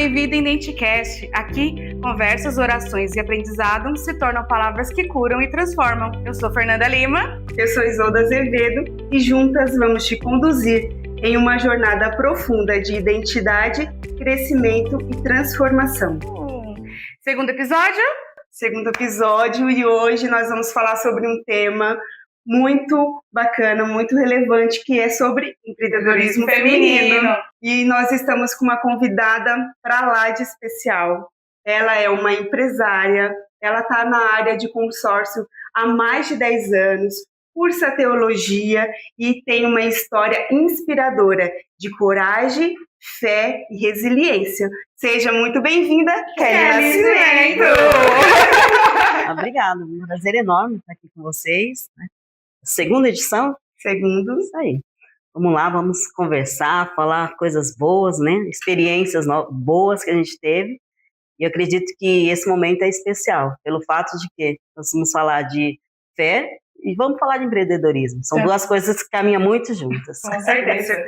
bem-vindo em Identicast. Aqui, conversas, orações e aprendizado se tornam palavras que curam e transformam. Eu sou Fernanda Lima. Eu sou Isolda Azevedo e juntas vamos te conduzir em uma jornada profunda de identidade, crescimento e transformação. Segundo episódio, e hoje nós vamos falar sobre um tema muito bacana, muito relevante, que é sobre empreendedorismo feminino. E nós estamos com uma convidada para lá de especial. Ela é uma empresária, ela está na área de consórcio há mais de 10 anos, cursa teologia e tem uma história inspiradora de coragem, fé e resiliência. Seja muito bem-vinda, Kelly Nascimento! Obrigada, um prazer enorme estar aqui com vocês, né? Segunda edição? Segundo. Isso aí. Vamos lá, vamos conversar, falar coisas boas, né? Experiências boas que a gente teve. E eu acredito que esse momento é especial, pelo fato de que nós vamos falar de fé e vamos falar de empreendedorismo. São duas coisas que caminham muito juntas. Com certeza.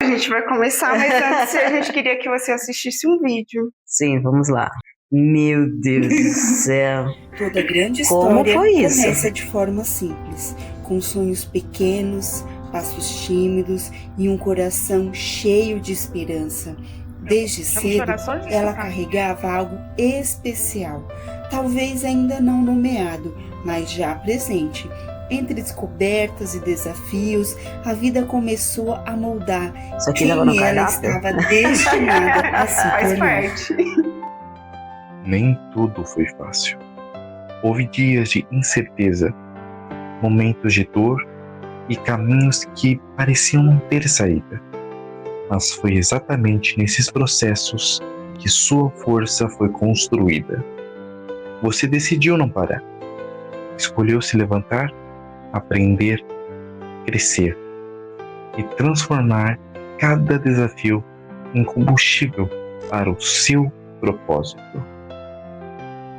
A gente vai começar, mas antes a gente queria que você assistisse um vídeo. Sim, vamos lá. Meu Deus do céu. Toda grande Como história foi isso? começa de forma simples, com sonhos pequenos, passos tímidos e um coração cheio de esperança. Desde cedo, ela carregava algo especial, talvez ainda não nomeado, mas já presente. Entre descobertas e desafios, a vida começou a moldar quem ela estava destinada a se tornar. Nem tudo foi fácil. Houve dias de incerteza, momentos de dor e caminhos que pareciam não ter saída. Mas foi exatamente nesses processos que sua força foi construída. Você decidiu não parar. Escolheu se levantar, aprender, crescer e transformar cada desafio em combustível para o seu propósito.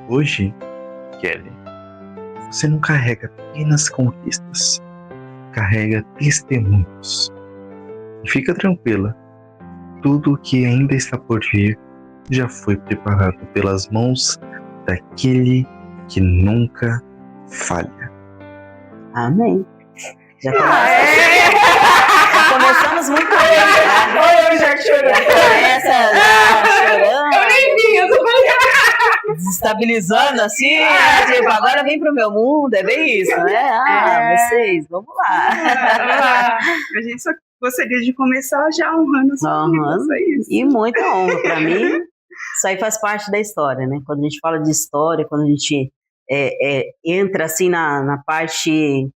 Hoje, Kelly, você não carrega apenas conquistas, carrega testemunhos. E fica tranquila, tudo o que ainda está por vir já foi preparado pelas mãos daquele que nunca falha. Amém. Já começamos muito bem. Eu já chorando. Chorando. Eu nem vi, eu tô falando. Desestabilizando assim, tipo, agora vem pro meu mundo, é bem isso, né? Vocês, vamos lá. A gente só gostaria de começar já honrando sua vida, isso. E muita honra para mim. Isso aí faz parte da história, né? Quando a gente fala de história, quando a gente entra assim na parte,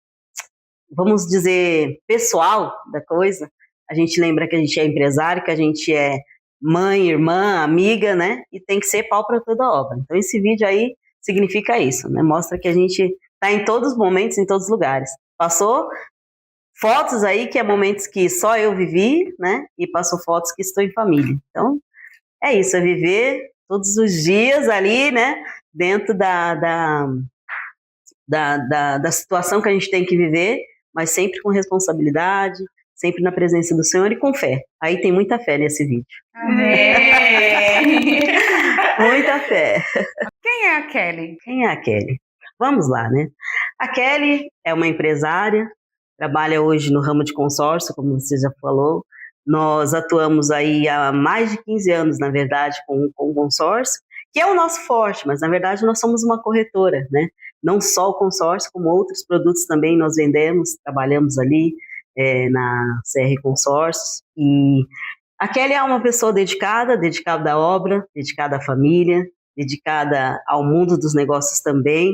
vamos dizer, pessoal da coisa, a gente lembra que a gente é empresário, que a gente é mãe, irmã, amiga, né? E tem que ser pau para toda obra. Então esse vídeo aí significa isso, né? Mostra que a gente tá em todos os momentos, em todos os lugares. Passou fotos aí que é momentos que só eu vivi, né? E passou fotos que estou em família. Então é isso, é viver todos os dias ali, né? Dentro da situação que a gente tem que viver, mas sempre com responsabilidade, sempre na presença do Senhor e com fé. Aí tem muita fé nesse vídeo. Amém! Muita fé. Quem é a Kelly? Quem é a Kelly? Vamos lá, né? A Kelly é uma empresária, trabalha hoje no ramo de consórcio, como você já falou. Nós atuamos aí há mais de 15 anos, na verdade, com o consórcio, que é o nosso forte, mas na verdade nós somos uma corretora, né? Não só o consórcio, como outros produtos também nós vendemos, trabalhamos ali na CR Consórcios. E a Kelly é uma pessoa dedicada à obra, dedicada à família, dedicada ao mundo dos negócios também.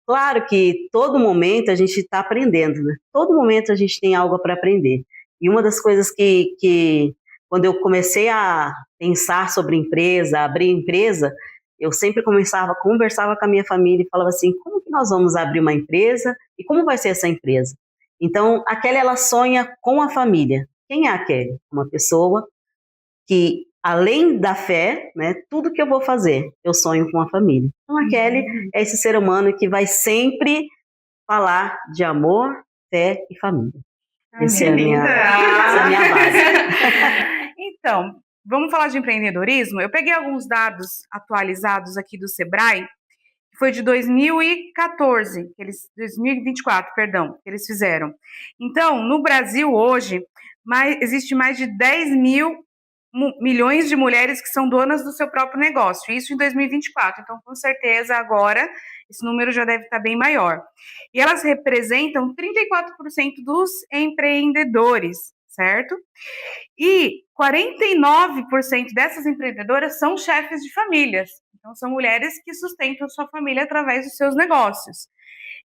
Claro que todo momento a gente está aprendendo, né? Todo momento a gente tem algo para aprender. E uma das coisas que quando eu comecei a pensar sobre empresa, abrir empresa, eu sempre conversava com a minha família e falava assim, como que nós vamos abrir uma empresa e como vai ser essa empresa? Então, a Kelly, ela sonha com a família. Quem é a Kelly? Uma pessoa que, além da fé, né, tudo que eu vou fazer, eu sonho com a família. Então, a Kelly é esse ser humano que vai sempre falar de amor, fé e família. Essa é a minha base. Então, vamos falar de empreendedorismo? Eu peguei alguns dados atualizados aqui do Sebrae, que foi de 2014, 2024, perdão, que eles fizeram. Então, no Brasil hoje, existe mais de 10 milhões de mulheres que são donas do seu próprio negócio, isso em 2024. Então, com certeza, agora, esse número já deve estar bem maior. E elas representam 34% dos empreendedores, certo? E 49% dessas empreendedoras são chefes de famílias. Então, são mulheres que sustentam sua família através dos seus negócios.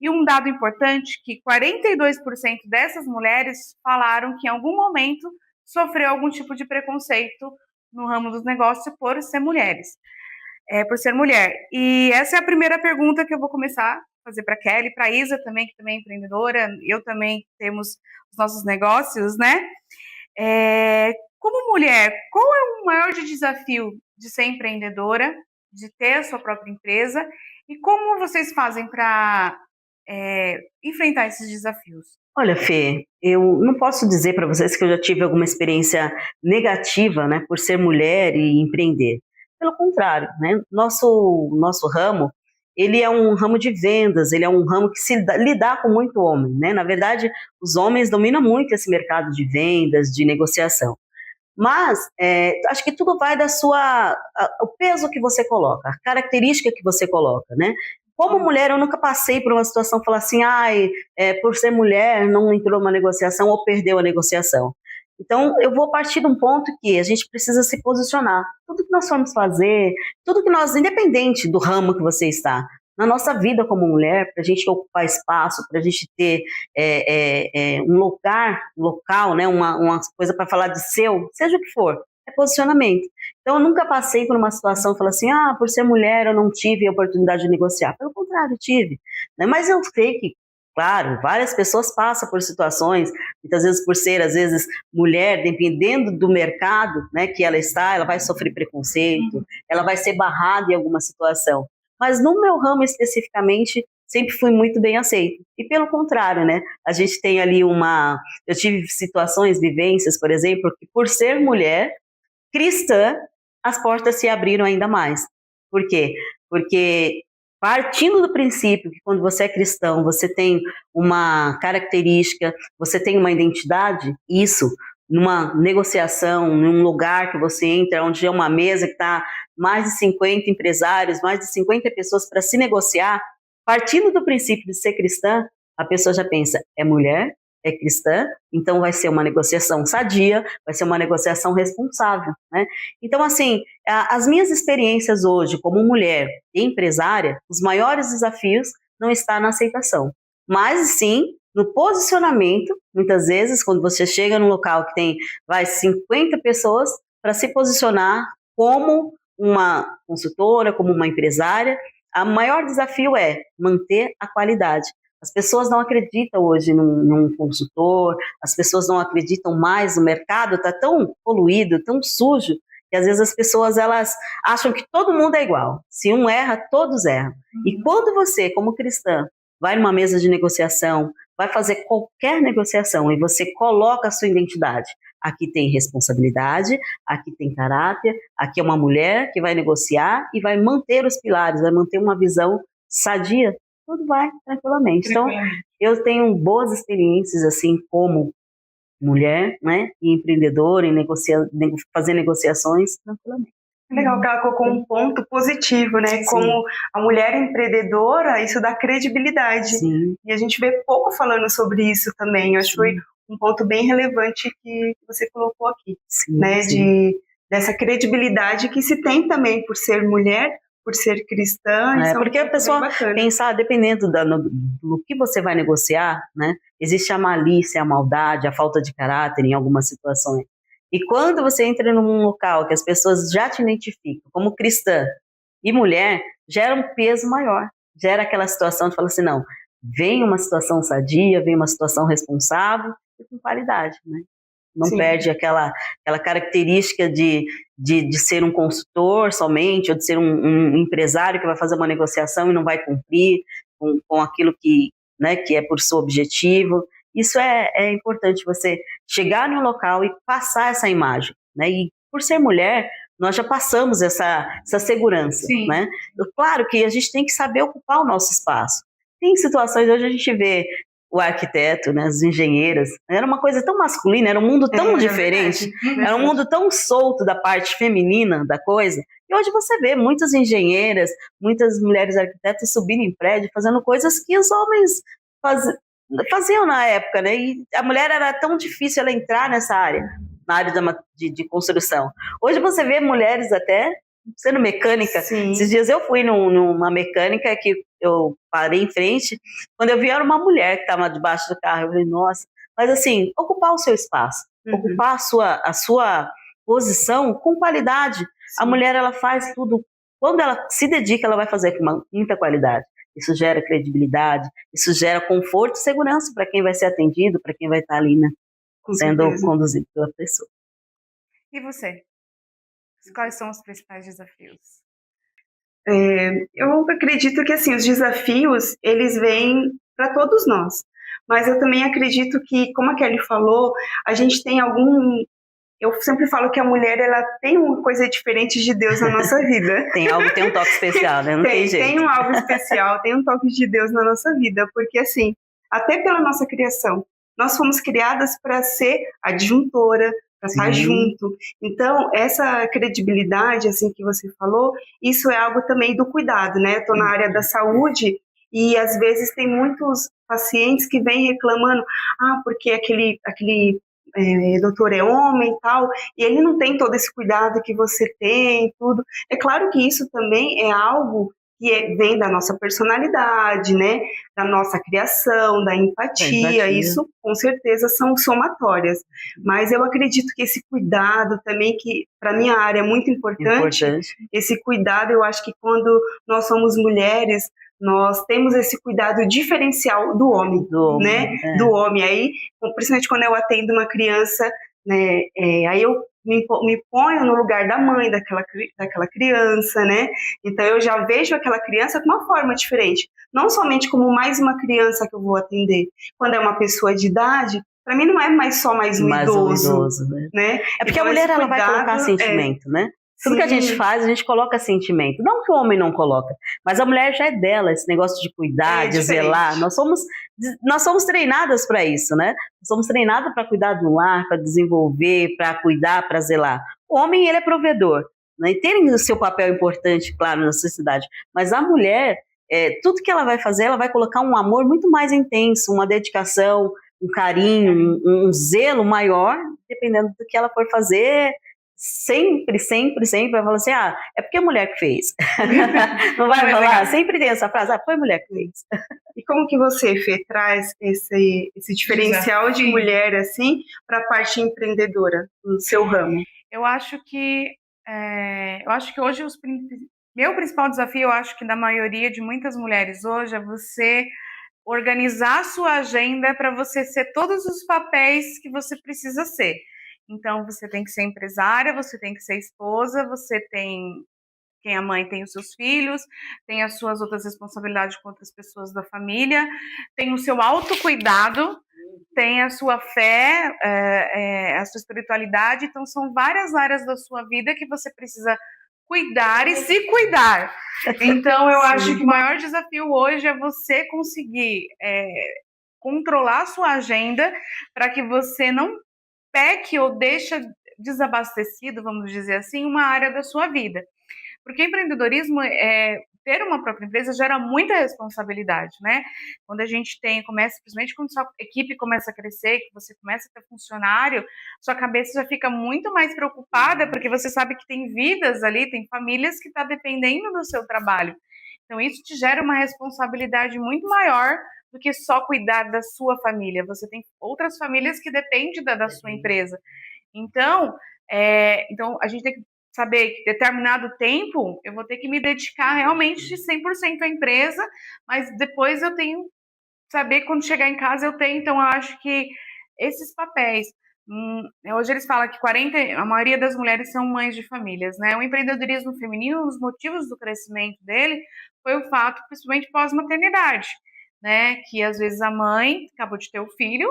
E um dado importante, que 42% dessas mulheres falaram que em algum momento sofreu algum tipo de preconceito no ramo dos negócios por ser mulheres, por ser mulher. E essa é a primeira pergunta que eu vou começar a fazer para a Kelly, para a Isa também, que também é empreendedora, eu também temos os nossos negócios, né? Como mulher, qual é o maior desafio de ser empreendedora, de ter a sua própria empresa, e como vocês fazem para enfrentar esses desafios? Olha, Fê, eu não posso dizer para vocês que eu já tive alguma experiência negativa, né, por ser mulher e empreender. Pelo contrário, né, nosso ramo, ele é um ramo de vendas, ele é um ramo que lidar com muito homem, né? Na verdade, os homens dominam muito esse mercado de vendas, de negociação. Mas acho que tudo vai o peso que você coloca, a característica que você coloca, né? Como mulher, eu nunca passei por uma situação falar assim, por ser mulher, não entrou numa negociação ou perdeu a negociação. Então, eu vou partir de um ponto que a gente precisa se posicionar. Tudo que nós formos fazer, tudo que nós, independente do ramo que você está, na nossa vida como mulher, para a gente ocupar espaço, para a gente ter um local, né, uma coisa para falar de seja o que for, é posicionamento. Então, eu nunca passei por uma situação, falar assim, por ser mulher eu não tive a oportunidade de negociar. Pelo contrário, tive. Né? Mas eu sei que, claro, várias pessoas passam por situações, muitas vezes por ser, às vezes, mulher, dependendo do mercado, né, que ela está, ela vai sofrer preconceito, ela vai ser barrada em alguma situação. Mas no meu ramo especificamente, sempre fui muito bem aceita. E pelo contrário, né, a gente tem ali eu tive situações, vivências, por exemplo, que por ser mulher cristã, as portas se abriram ainda mais. Por quê? Porque partindo do princípio que quando você é cristão, você tem uma característica, você tem uma identidade, isso, numa negociação, num lugar que você entra, onde é uma mesa que está mais de 50 empresários, mais de 50 pessoas para se negociar, partindo do princípio de ser cristã, a pessoa já pensa, é mulher, é cristã, então vai ser uma negociação sadia, vai ser uma negociação responsável, né? Então, assim, as minhas experiências hoje como mulher e empresária, os maiores desafios não estão na aceitação, mas sim no posicionamento, muitas vezes, quando você chega num local que tem 50 pessoas, para se posicionar como uma consultora, como uma empresária, o maior desafio é manter a qualidade. As pessoas não acreditam hoje num consultor, as pessoas não acreditam mais no mercado, está tão poluído, tão sujo, que às vezes as pessoas elas acham que todo mundo é igual. Se um erra, todos erram. E quando você, como cristã, vai numa mesa de negociação, vai fazer qualquer negociação e você coloca a sua identidade, aqui tem responsabilidade, aqui tem caráter, aqui é uma mulher que vai negociar e vai manter os pilares, vai manter uma visão sadia, tudo vai tranquilamente. Então, eu tenho boas experiências, assim, como mulher, né, e empreendedora, em fazer negociações tranquilamente. Legal que ela colocou um ponto positivo, né? Sim. Como a mulher empreendedora, isso dá credibilidade. Sim. E a gente vê pouco falando sobre isso também. Eu acho que foi um ponto bem relevante que você colocou aqui, sim, né? Sim. Dessa credibilidade que se tem também por ser mulher, por ser cristã. Porque a pessoa pensar, dependendo do que você vai negociar, né? Existe a malícia, a maldade, a falta de caráter em algumas situações. E quando você entra num local que as pessoas já te identificam como cristã e mulher, gera um peso maior. Gera aquela situação de falar assim, não, vem uma situação sadia, vem uma situação responsável e com qualidade, né? Não Sim. perde aquela característica de ser um consultor somente, ou de ser um empresário que vai fazer uma negociação e não vai cumprir com aquilo que é por seu objetivo. Isso é importante, você chegar no local e passar essa imagem, né? E por ser mulher, nós já passamos essa segurança, Sim. né? Claro que a gente tem que saber ocupar o nosso espaço. Tem situações, hoje a gente vê o arquiteto, né, as engenheiras, era uma coisa tão masculina, era um mundo tão diferente, era um mundo tão solto da parte feminina da coisa, e hoje você vê muitas engenheiras, muitas mulheres arquitetas subindo em prédio, fazendo coisas que os homens faziam na época, né, e a mulher era tão difícil ela entrar nessa área, na área de construção. Hoje você vê mulheres até sendo mecânica. Sim. Esses dias eu fui numa mecânica que eu parei em frente, quando eu vi era uma mulher que estava debaixo do carro, eu falei, nossa, mas assim, ocupar o seu espaço, ocupar a sua posição com qualidade. Sim. A mulher, ela faz tudo, quando ela se dedica, ela vai fazer com muita qualidade. Isso gera credibilidade, isso gera conforto e segurança para quem vai ser atendido, para quem vai estar ali, né, sendo conduzido pela pessoa. E você? Quais são os principais desafios? Eu acredito que assim, os desafios, eles vêm para todos nós. Mas eu também acredito que, como a Kelly falou, a gente tem eu sempre falo que a mulher, ela tem uma coisa diferente de Deus na nossa vida. Tem um toque especial, né? Não tem jeito. Tem algo especial, tem um toque de Deus na nossa vida. Porque assim, até pela nossa criação, nós fomos criadas para ser adjuntora, para estar junto. Então, essa credibilidade, assim, que você falou, isso é algo também do cuidado, né? Eu estou na área da saúde e, às vezes, tem muitos pacientes que vêm reclamando, porque aquele doutor é homem e tal, e ele não tem todo esse cuidado que você tem, tudo. É claro que isso também é algo que vem da nossa personalidade, né, da nossa criação, da empatia, isso com certeza são somatórias, mas eu acredito que esse cuidado também, que para minha área é muito importante, esse cuidado, eu acho que quando nós somos mulheres, nós temos esse cuidado diferencial do homem, né, do homem, aí, principalmente quando eu atendo uma criança, né, aí eu me ponho no lugar da mãe daquela criança, né? Então eu já vejo aquela criança com uma forma diferente, não somente como mais uma criança que eu vou atender. Quando é uma pessoa de idade, para mim não é mais um idoso, né? É porque então, a mulher ela vai colocar sentimento, né? Tudo que a gente faz, a gente coloca sentimento. Não que o homem não coloca, mas a mulher já é dela, esse negócio de cuidar, de zelar. Nós somos treinadas para isso, né? Nós somos treinadas para cuidar do lar, para desenvolver, para cuidar, para zelar. O homem, ele é provedor, né? E tem o seu papel importante, claro, na sociedade. Mas a mulher, tudo que ela vai fazer, ela vai colocar um amor muito mais intenso, uma dedicação, um carinho, um zelo maior, dependendo do que ela for fazer. Sempre vai falar assim, é porque é a mulher que fez. Não vai falar, sempre tem essa frase, foi a mulher que fez. E como que você, Fê, traz esse diferencial de mulher, assim, para a parte empreendedora, no seu ramo? Eu acho que hoje meu principal desafio, eu acho que da maioria de muitas mulheres hoje, é você organizar a sua agenda para você ser todos os papéis que você precisa ser. Então, você tem que ser empresária, você tem que ser esposa, quem é mãe tem os seus filhos, tem as suas outras responsabilidades com outras pessoas da família, tem o seu autocuidado, tem a sua fé, a sua espiritualidade. Então, são várias áreas da sua vida que você precisa cuidar e se cuidar. Então, eu acho que o maior desafio hoje é você conseguir controlar a sua agenda para que você não peque ou deixa desabastecido, vamos dizer assim, uma área da sua vida. Porque empreendedorismo, ter uma própria empresa gera muita responsabilidade, né? Quando a gente principalmente quando sua equipe começa a crescer, que você começa a ter funcionário, sua cabeça já fica muito mais preocupada, porque você sabe que tem vidas ali, tem famílias que estão dependendo do seu trabalho. Então, isso te gera uma responsabilidade muito maior do que só cuidar da sua família. Você tem outras famílias que dependem da sua empresa. Então, a gente tem que saber que determinado tempo eu vou ter que me dedicar realmente de 100% à empresa, mas depois eu tenho que saber quando chegar em casa eu tenho. Então, eu acho que esses papéis, hoje eles falam que a maioria das mulheres são mães de famílias, né? O empreendedorismo feminino, um dos motivos do crescimento dele foi o fato, principalmente pós-maternidade, né? Que às vezes a mãe acabou de ter o filho,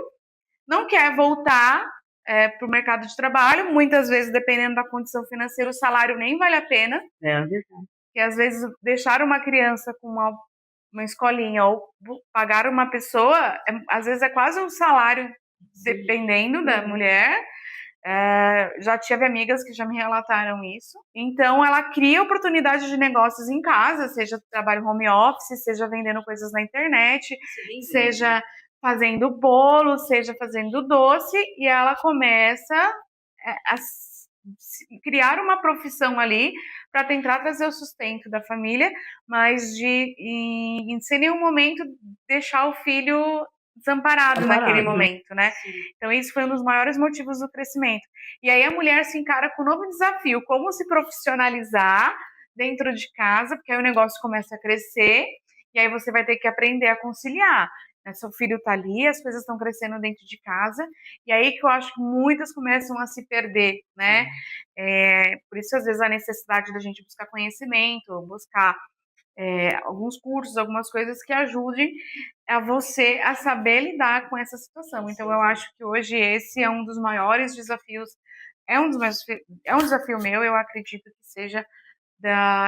não quer voltar para o mercado de trabalho. Muitas vezes, dependendo da condição financeira, o salário nem vale a pena. É verdade. Porque às vezes deixar uma criança com uma escolinha ou pagar uma pessoa, às vezes é quase um salário, dependendo da mulher. Já tive amigas que já me relataram isso. Então, ela cria oportunidade de negócios em casa, seja trabalho home office, seja vendendo coisas na internet, seja fazendo bolo, seja fazendo doce, e ela começa a criar uma profissão ali para tentar trazer o sustento da família, mas em sem nenhum momento deixar o filho desamparado naquele momento, né? Sim. Então, isso foi um dos maiores motivos do crescimento. E aí a mulher se encara com um novo desafio, como se profissionalizar dentro de casa, porque aí o negócio começa a crescer, e aí você vai ter que aprender a conciliar. Né? Seu filho está ali, as coisas estão crescendo dentro de casa, e aí que eu acho que muitas começam a se perder, né? Por isso, às vezes, a necessidade da gente buscar conhecimento, buscar alguns cursos, algumas coisas que ajudem a você a saber lidar com essa situação. Então, eu acho que hoje esse é um dos maiores desafios, é um desafio meu, eu acredito que seja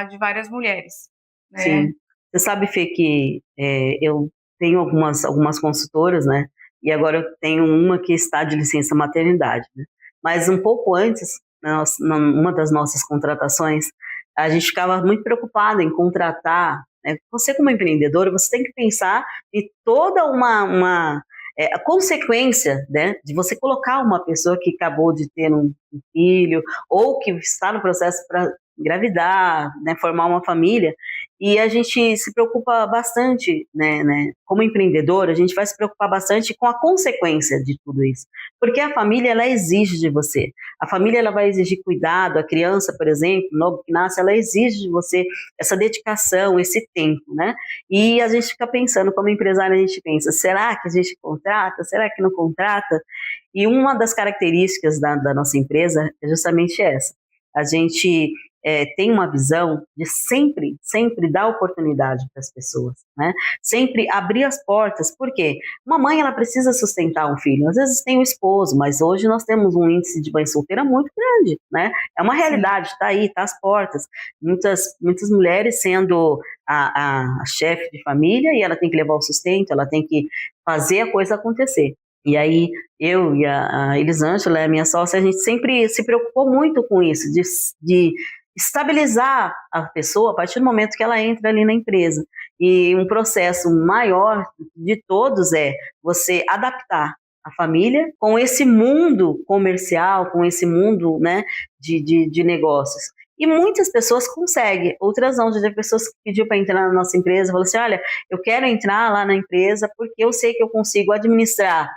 de várias mulheres. Né? Sim. Você sabe, Fê, que eu tenho algumas consultoras, né? E agora eu tenho uma que está de licença maternidade, né? Mas um pouco antes, numa das nossas contratações, a gente ficava muito preocupada em contratar, né? Você como empreendedora, você tem que pensar em toda a consequência, né, de você colocar uma pessoa que acabou de ter um filho ou que está no processo para engravidar, né, formar uma família, e a gente se preocupa bastante, né, como empreendedor, a gente vai se preocupar bastante com a consequência de tudo isso, porque a família, ela exige de você, a família, ela vai exigir cuidado, a criança, por exemplo, novo que nasce, ela exige de você essa dedicação, esse tempo, né, e a gente fica pensando, como empresário, a gente pensa, será que a gente contrata, será que não contrata? E uma das características da nossa empresa é justamente essa, a gente tem uma visão de sempre dar oportunidade para as pessoas, né? Sempre abrir as portas, porque uma mãe, ela precisa sustentar um filho, às vezes tem um esposo, mas hoje nós temos um índice de mãe solteira muito grande, né? É uma realidade, está aí, está às portas, muitas mulheres sendo a chefe de família, e ela tem que levar o sustento, ela tem que fazer a coisa acontecer. E aí, eu e a Elisângela, a minha sócia, a gente sempre se preocupou muito com isso, de estabilizar a pessoa a partir do momento que ela entra ali na empresa. E um processo maior de todos é você adaptar a família com esse mundo comercial, com esse mundo, né, de negócios. E muitas pessoas conseguem, outras não. Já tem pessoas que pediu para entrar na nossa empresa, falou assim, olha, eu quero entrar lá na empresa porque eu sei que eu consigo administrar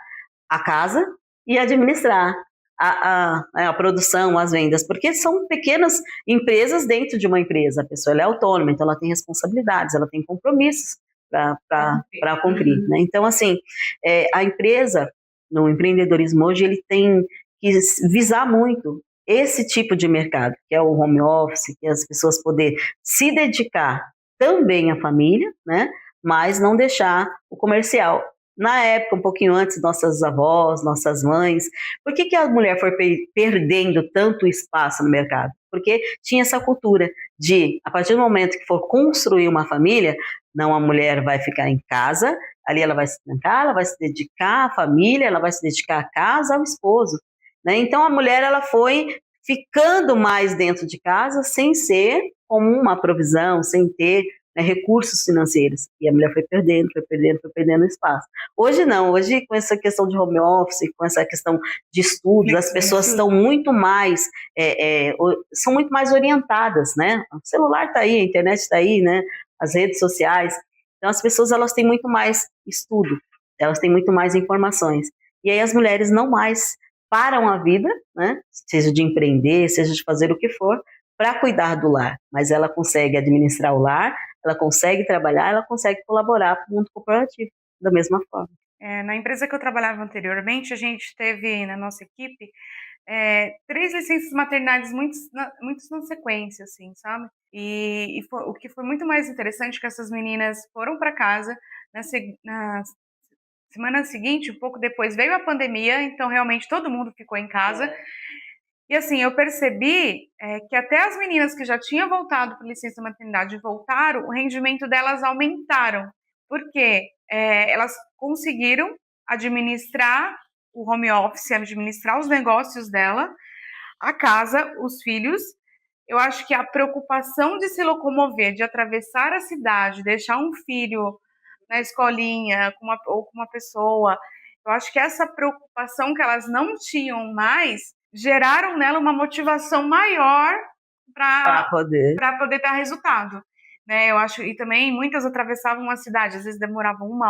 a casa e administrar a produção, as vendas, porque são pequenas empresas dentro de uma empresa. A pessoa, ela é autônoma, então ela tem responsabilidades, ela tem compromissos para cumprir, né? Então, assim, a empresa, no empreendedorismo hoje, ele tem que visar muito esse tipo de mercado, que é o home office, que as pessoas poderem se dedicar também à família, né? Mas não deixar o comercial. Na época, um pouquinho antes, nossas avós, nossas mães, por que a mulher foi perdendo tanto espaço no mercado? Porque tinha essa cultura de, a partir do momento que for construir uma família, não, a mulher vai ficar em casa, ali ela vai se trancar, ela vai se dedicar à família, ela vai se dedicar à casa, ao esposo, né? Então, a mulher, ela foi ficando mais dentro de casa, sem ser como uma provisão, sem ter, né, recursos financeiros, e a mulher foi perdendo espaço. Hoje não, hoje com essa questão de home office, com essa questão de estudos, as pessoas estão muito mais, são muito mais orientadas, né? O celular está aí, a internet está aí, né? As redes sociais, então as pessoas, elas têm muito mais estudo, elas têm muito mais informações, e aí as mulheres não mais param a vida, né? Seja de empreender, seja de fazer o que for, para cuidar do lar, mas ela consegue administrar o lar, ela consegue trabalhar, ela consegue colaborar para o mundo corporativo da mesma forma. Na empresa que eu trabalhava anteriormente, a gente teve na nossa equipe 3 licenças maternidades muitos na sequência, assim, sabe? E o que foi muito mais interessante é que essas meninas foram para casa na semana seguinte, um pouco depois, veio a pandemia, então realmente todo mundo ficou em casa. E assim, eu percebi que até as meninas que já tinham voltado para licença maternidade e voltaram, o rendimento delas aumentaram, porque elas conseguiram administrar o home office, administrar os negócios dela, a casa, os filhos. Eu acho que a preocupação de se locomover, de atravessar a cidade, deixar um filho na escolinha ou com uma pessoa, eu acho que essa preocupação que elas não tinham mais geraram nela uma motivação maior para poder dar resultado, né? Eu acho, e também muitas atravessavam a cidade, às vezes demoravam 1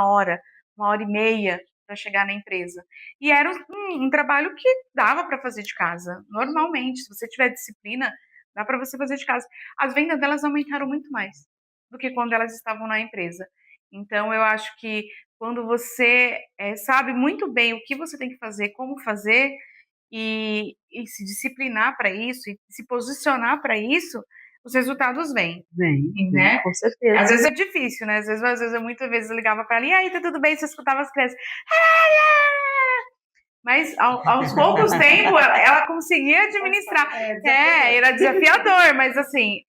hora e meia para chegar na empresa. E era um trabalho que dava para fazer de casa, normalmente. Se você tiver disciplina, dá para você fazer de casa. As vendas delas aumentaram muito mais do que quando elas estavam na empresa. Então, eu acho que quando você sabe muito bem o que você tem que fazer, como fazer, e se disciplinar para isso, e se posicionar para isso, os resultados vêm. Né? Com certeza. Às vezes é difícil, né? Às vezes muitas vezes eu ligava para ela, e aí, tá tudo bem? Você escutava as crianças. Mas aos poucos tempos ela conseguia administrar. Era desafiador, mas assim,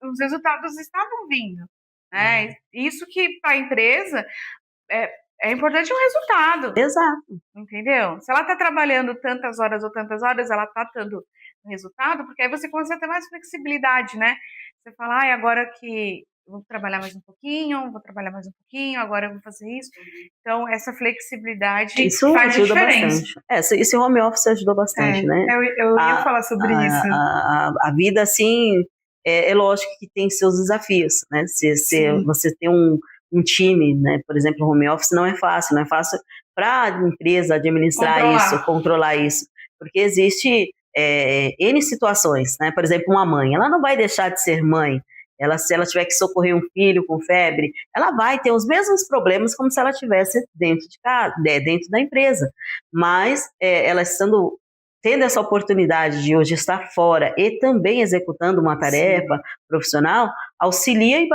os resultados estavam vindo. Né? Isso que para a empresa é importante o resultado. Exato. Entendeu? Se ela está trabalhando tantas horas ou tantas horas, ela está dando resultado, porque aí você começa a ter mais flexibilidade, né? Você fala, agora que eu vou trabalhar mais um pouquinho, agora eu vou fazer isso. Então, essa flexibilidade isso faz ajuda diferença. Bastante. Esse home office ajudou bastante, né? Eu ia falar sobre isso. A vida, assim, é lógico que tem seus desafios, né? Você tem um time, né? Por exemplo, home office não é fácil para a empresa administrar controlar isso, porque existe N situações, né? Por exemplo, uma mãe, ela não vai deixar de ser mãe. Se ela tiver que socorrer um filho com febre, ela vai ter os mesmos problemas como se ela estivesse dentro de casa, dentro da empresa. Mas ela tendo essa oportunidade de hoje estar fora e também executando uma tarefa profissional, auxilia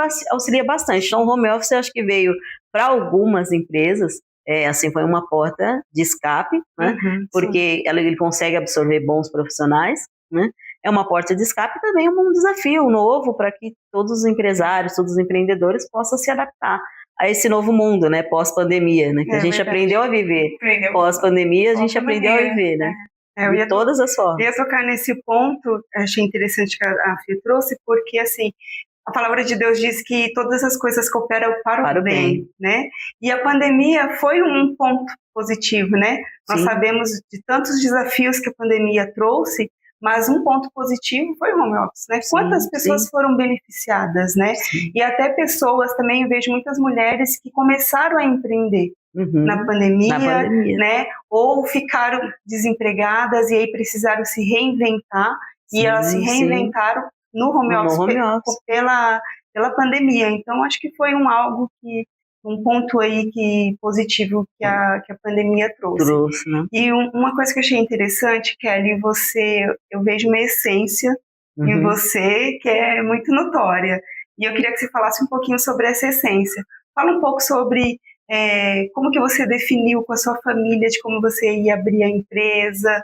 bastante. Então, o home office, eu acho que veio para algumas empresas, assim, foi uma porta de escape, né? Porque ele consegue absorver bons profissionais, né? É uma porta de escape também, é um desafio novo para que todos os empresários, todos os empreendedores possam se adaptar a esse novo mundo, né? Pós-pandemia, né? Que a gente aprendeu a viver. Pós-pandemia, a gente aprendeu a viver, né? De todas as formas. Eu ia tocar nesse ponto, achei interessante que a Fê trouxe, porque, assim, a palavra de Deus diz que todas as coisas cooperam para o bem, né? E a pandemia foi um ponto positivo, né? Nós sabemos de tantos desafios que a pandemia trouxe, mas um ponto positivo foi o home office, né? Quantas pessoas foram beneficiadas, né? E até pessoas, também eu vejo muitas mulheres que começaram a empreender na pandemia, né? Ou ficaram desempregadas e aí precisaram se reinventar, e elas se reinventaram no home office pela pandemia. Então, acho que foi um ponto aí positivo que a pandemia trouxe. Né? E uma coisa que eu achei interessante, Kelly, eu vejo uma essência em você que é muito notória. E eu queria que você falasse um pouquinho sobre essa essência. Fala um pouco sobre como que você definiu com a sua família de como você ia abrir a empresa.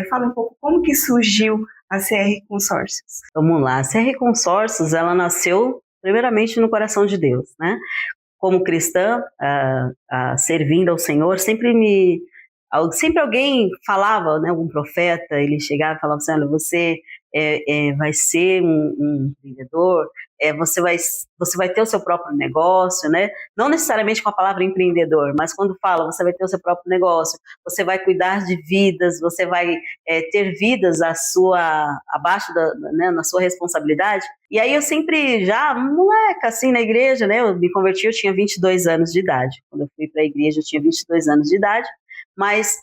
Fala um pouco como que surgiu a CR Consórcios. Vamos lá. A CR Consórcios, ela nasceu primeiramente no coração de Deus, né? Como cristã, servindo ao Senhor, sempre alguém falava, né, algum profeta, ele chegava e falava assim, olha, você vai ser um empreendedor, você vai ter o seu próprio negócio, né? Não necessariamente com a palavra empreendedor, mas quando fala, você vai ter o seu próprio negócio, você vai cuidar de vidas, você vai ter vidas abaixo né, na sua responsabilidade. E aí eu sempre, já moleca, assim, na igreja, né? Eu me converti, eu tinha 22 anos de idade. Quando eu fui para a igreja, eu tinha 22 anos de idade, mas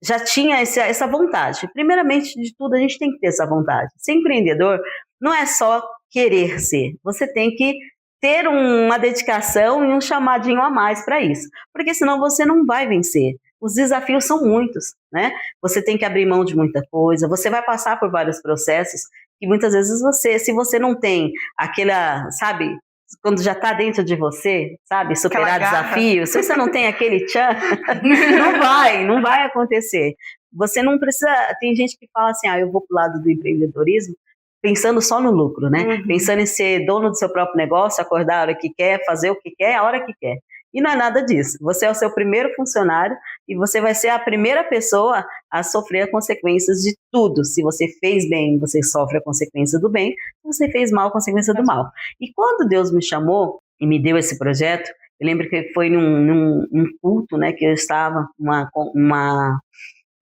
já tinha essa vontade. Primeiramente de tudo, a gente tem que ter essa vontade. Ser empreendedor não é só querer ser, você tem que ter uma dedicação e um chamadinho a mais para isso, porque senão você não vai vencer. Os desafios são muitos, né? Você tem que abrir mão de muita coisa, você vai passar por vários processos que muitas vezes se você não tem aquela, sabe, quando já está dentro de você, sabe? Superar desafios. Se você não tem aquele tchan, não vai acontecer. Você não precisa... Tem gente que fala assim, eu vou pro lado do empreendedorismo pensando só no lucro, né? Pensando em ser dono do seu próprio negócio, acordar a hora que quer, fazer o que quer, a hora que quer. E não é nada disso. Você é o seu primeiro funcionário e você vai ser a primeira pessoa a sofrer as consequências de tudo. Se você fez bem, você sofre a consequência do bem. Se você fez mal, a consequência do mal. E quando Deus me chamou e me deu esse projeto, eu lembro que foi num culto, né, que eu estava,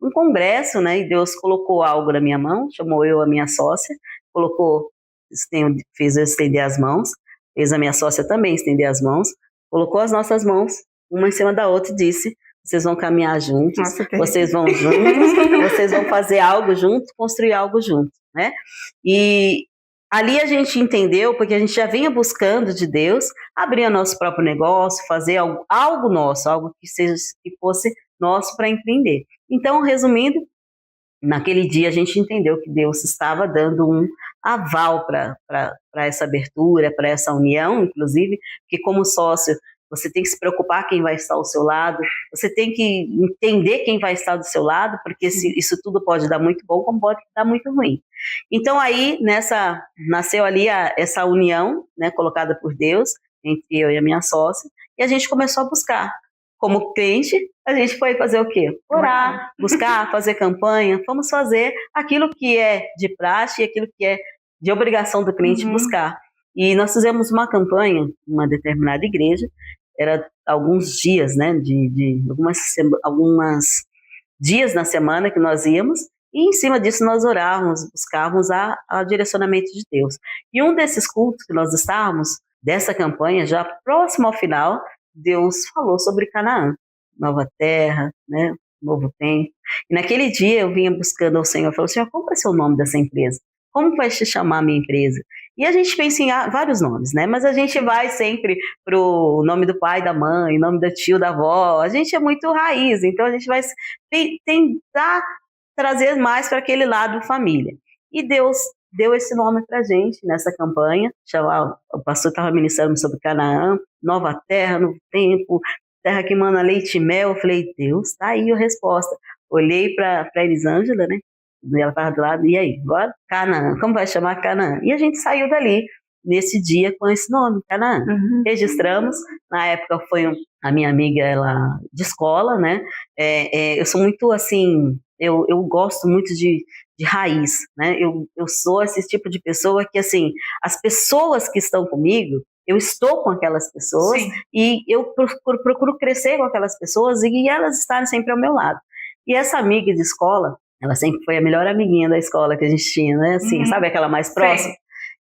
um congresso, né, e Deus colocou algo na minha mão, chamou eu, a minha sócia, fez eu estender as mãos, fez a minha sócia também estender as mãos, colocou as nossas mãos, uma em cima da outra e disse, vocês vão caminhar juntos, vocês vão juntos, vocês vão fazer algo juntos, construir algo juntos, né? E ali a gente entendeu, porque a gente já vinha buscando de Deus, abrir o nosso próprio negócio, fazer algo nosso, algo que fosse nosso para empreender. Então, resumindo, naquele dia a gente entendeu que Deus estava dando um aval para essa abertura, para essa união, inclusive, que como sócio você tem que se preocupar quem vai estar ao seu lado, você tem que entender quem vai estar do seu lado, porque isso tudo pode dar muito bom, como pode dar muito ruim. Então aí, nasceu ali essa união, né, colocada por Deus, entre eu e a minha sócia, e a gente começou a buscar. Como crente, a gente foi fazer o quê? Orar, buscar, fazer campanha, fomos fazer aquilo que é de praxe e aquilo que é de obrigação do crente buscar. E nós fizemos uma campanha, uma determinada igreja, era alguns dias, né, de algumas dias na semana que nós íamos, e em cima disso nós orávamos, buscávamos o direcionamento de Deus. E um desses cultos que nós estávamos, dessa campanha, já próximo ao final, Deus falou sobre Canaã, nova terra, né, novo tempo. E naquele dia eu vinha buscando ao Senhor, falei, Senhor, qual vai ser o nome dessa empresa? Como vai se chamar a minha empresa? E a gente pensa em vários nomes, né? Mas a gente vai sempre pro nome do pai, da mãe, nome do tio, da avó. A gente é muito raiz, então a gente vai tentar trazer mais para aquele lado família. E Deus deu esse nome para a gente nessa campanha. O pastor estava ministrando sobre Canaã, nova terra, novo tempo, terra que emana leite e mel. Eu falei, Deus, tá aí a resposta. Olhei para Elisângela, né? Ela estava do lado, e aí, agora? Canaã, como vai chamar Canaã? E a gente saiu dali, nesse dia, com esse nome, Canaã. Registramos, na época foi a minha amiga, ela de escola, né? Eu sou muito, assim, eu gosto muito de raiz, né? Eu sou esse tipo de pessoa que, assim, as pessoas que estão comigo, eu estou com aquelas pessoas. Sim. E eu procuro crescer com aquelas pessoas e elas estarem sempre ao meu lado. E essa amiga de escola, ela sempre foi a melhor amiguinha da escola que a gente tinha, né? Assim, sabe aquela mais próxima? Sim.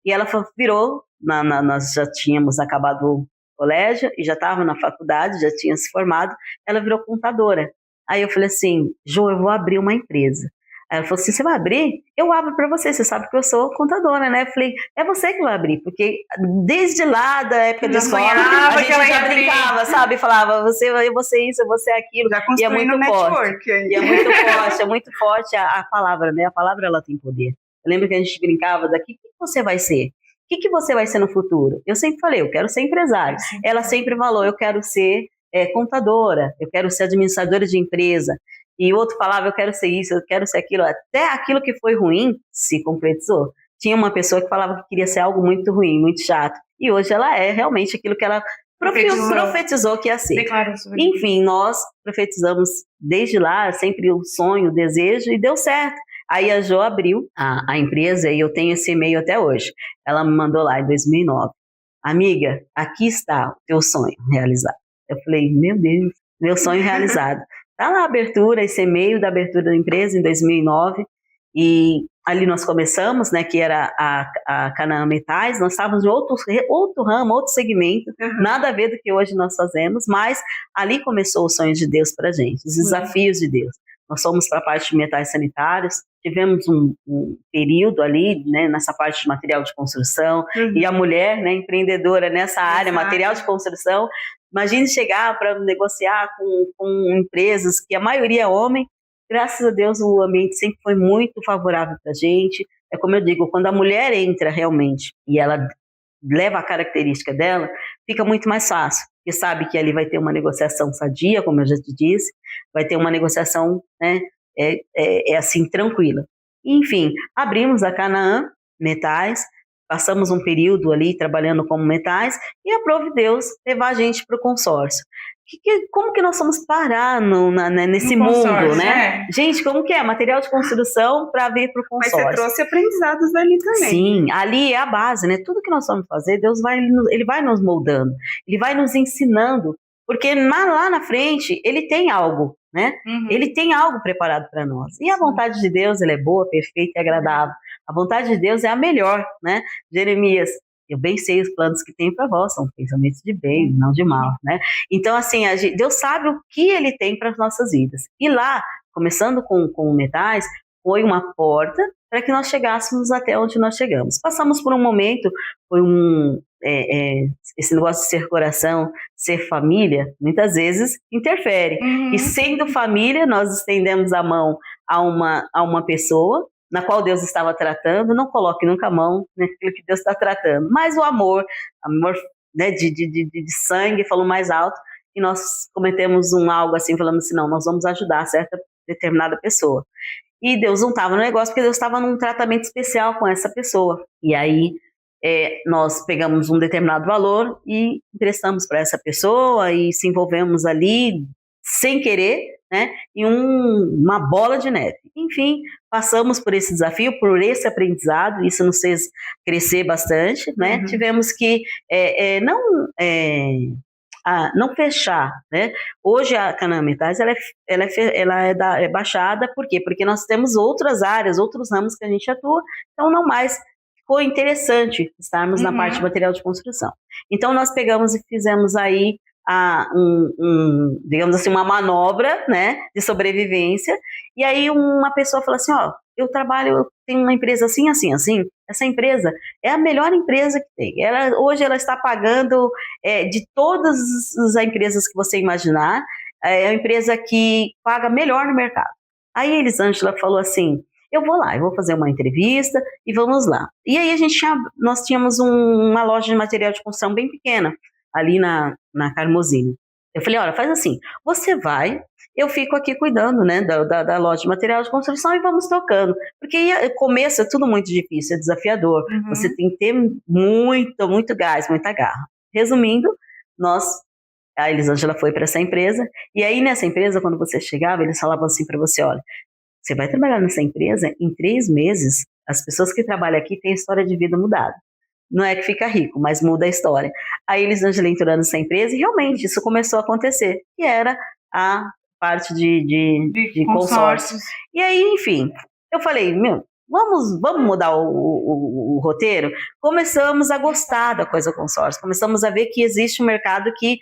E ela virou, nós já tínhamos acabado o colégio e já estava na faculdade, já tinha se formado, ela virou contadora. Aí eu falei assim, Jô, eu vou abrir uma empresa. Aí ela falou assim, você vai abrir? Eu abro para você sabe que eu sou contadora, né? Eu falei, é você que vai abrir, porque desde lá da época de escola, a gente já brincava, sabe? Falava, eu vou ser isso, eu vou ser aquilo. Já e é muito forte. E é muito forte a palavra, né? A palavra, ela tem poder. Eu lembro que a gente brincava daqui, o que você vai ser? O que você vai ser no futuro? Eu sempre falei, eu quero ser empresária. Ela sempre falou, eu quero ser contadora, eu quero ser administradora de empresa. E o outro falava, eu quero ser isso, eu quero ser aquilo. Até aquilo que foi ruim se concretizou. Tinha uma pessoa que falava que queria ser algo muito ruim, muito chato. E hoje ela é realmente aquilo que ela profetizou que ia ser. Enfim, nós profetizamos desde lá, sempre o sonho, o desejo, e deu certo. Aí a Jo abriu a empresa e eu tenho esse e-mail até hoje. Ela me mandou lá em 2009. Amiga, aqui está o teu sonho realizado. Eu falei, meu Deus, meu sonho realizado. Está lá a abertura, esse e-mail da abertura da empresa em 2009, e ali nós começamos, né, que era a Canaã Metais. Nós estávamos em outro ramo, outro segmento, nada a ver do que hoje nós fazemos, mas ali começou o sonho de Deus para a gente, os desafios de Deus. Nós fomos para a parte de metais sanitários, tivemos um período ali, né, nessa parte de material de construção, e a mulher, né, empreendedora nessa área, material de construção. Imagine chegar para negociar com empresas que a maioria é homem. Graças a Deus o ambiente sempre foi muito favorável para a gente. É como eu digo, quando a mulher entra realmente e ela leva a característica dela, fica muito mais fácil, porque sabe que ali vai ter uma negociação sadia, como eu já te disse, vai ter uma negociação, né, assim, tranquila. Enfim, abrimos a Canaã Metais, passamos um período ali trabalhando como metais e aprove Deus levar a gente para o consórcio. Como que nós vamos parar nesse mundo, né? Gente, como que é? Material de construção para vir para o consórcio. Mas você trouxe aprendizados ali também. Sim, ali é a base, né? Tudo que nós vamos fazer, Deus ele vai nos moldando, Ele vai nos ensinando, porque lá na frente Ele tem algo, né? Ele tem algo preparado para nós. E a vontade de Deus, ela é boa, perfeita e agradável. A vontade de Deus é a melhor, né? Jeremias, eu bem sei os planos que tem para vós, são pensamentos de bem, não de mal, né? Então, assim, Deus sabe o que Ele tem para as nossas vidas. E lá, começando com metais, foi uma porta para que nós chegássemos até onde nós chegamos. Passamos por um momento, foi esse negócio de ser coração, ser família, muitas vezes interfere. E sendo família, nós estendemos a mão a uma pessoa na qual Deus estava tratando. Não coloque nunca a mão naquilo que Deus está tratando, mas o amor, né, de sangue falou mais alto, e nós cometemos algo assim, falando assim, não, nós vamos ajudar certa determinada pessoa. E Deus não estava no negócio, porque Deus estava num tratamento especial com essa pessoa. E aí nós pegamos um determinado valor e emprestamos para essa pessoa e se envolvemos ali sem querer, né, em uma bola de neve. Enfim, passamos por esse desafio, por esse aprendizado, isso nos fez crescer bastante, né? Tivemos que não fechar, né? Hoje a Canaã Metais ela é baixada, por quê? Porque nós temos outras áreas, outros ramos que a gente atua, então não mais ficou interessante estarmos na parte de material de construção. Então nós pegamos e fizemos aí digamos assim, uma manobra, né, de sobrevivência, e aí uma pessoa falou assim, eu tenho uma empresa assim, assim, assim, essa empresa é a melhor empresa que tem, hoje ela está pagando de todas as empresas que você imaginar, é a empresa que paga melhor no mercado. Aí a Elisângela falou assim, eu vou lá, eu vou fazer uma entrevista e vamos lá. E aí nós tínhamos uma loja de material de construção bem pequena, ali na Carmozine. Eu falei, olha, faz assim, você vai, eu fico aqui cuidando, né, da loja de material de construção e vamos tocando. Porque o começo é tudo muito difícil, é desafiador. Você tem que ter muito gás, muita garra. Resumindo, a Elisângela foi para essa empresa, e aí nessa empresa, quando você chegava, eles falavam assim para você, olha, você vai trabalhar nessa empresa, em 3 meses, as pessoas que trabalham aqui têm história de vida mudada. Não é que fica rico, mas muda a história. Aí Elisângela entrou nessa empresa e realmente isso começou a acontecer, que era a parte de consórcio. E aí, enfim, eu falei, vamos mudar o roteiro? Começamos a gostar da coisa consórcio, começamos a ver que existe um mercado que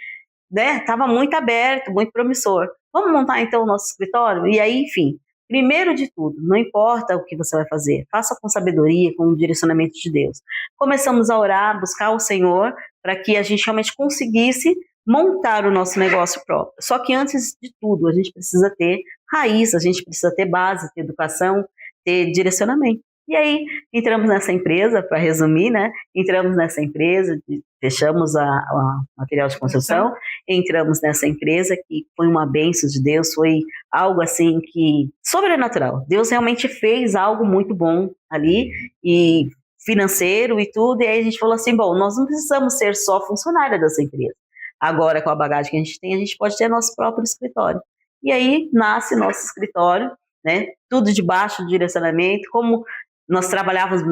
estava muito aberto, muito promissor. Vamos montar então o nosso escritório? E aí, enfim, primeiro de tudo, não importa o que você vai fazer, faça com sabedoria, com o direcionamento de Deus. Começamos a orar, buscar o Senhor, para que a gente realmente conseguisse montar o nosso negócio próprio. Só que antes de tudo, a gente precisa ter raiz, a gente precisa ter base, ter educação, ter direcionamento. E aí, entramos nessa empresa, para resumir, né? Entramos nessa empresa, fechamos a material de construção, entramos nessa empresa que foi uma bênção de Deus, foi algo assim que sobrenatural. Deus realmente fez algo muito bom ali, e financeiro e tudo, e aí a gente falou assim, bom, nós não precisamos ser só funcionária dessa empresa. Agora, com a bagagem que a gente tem, a gente pode ter nosso próprio escritório. E aí, nasce nosso escritório, né? Tudo debaixo do direcionamento, como nós trabalhávamos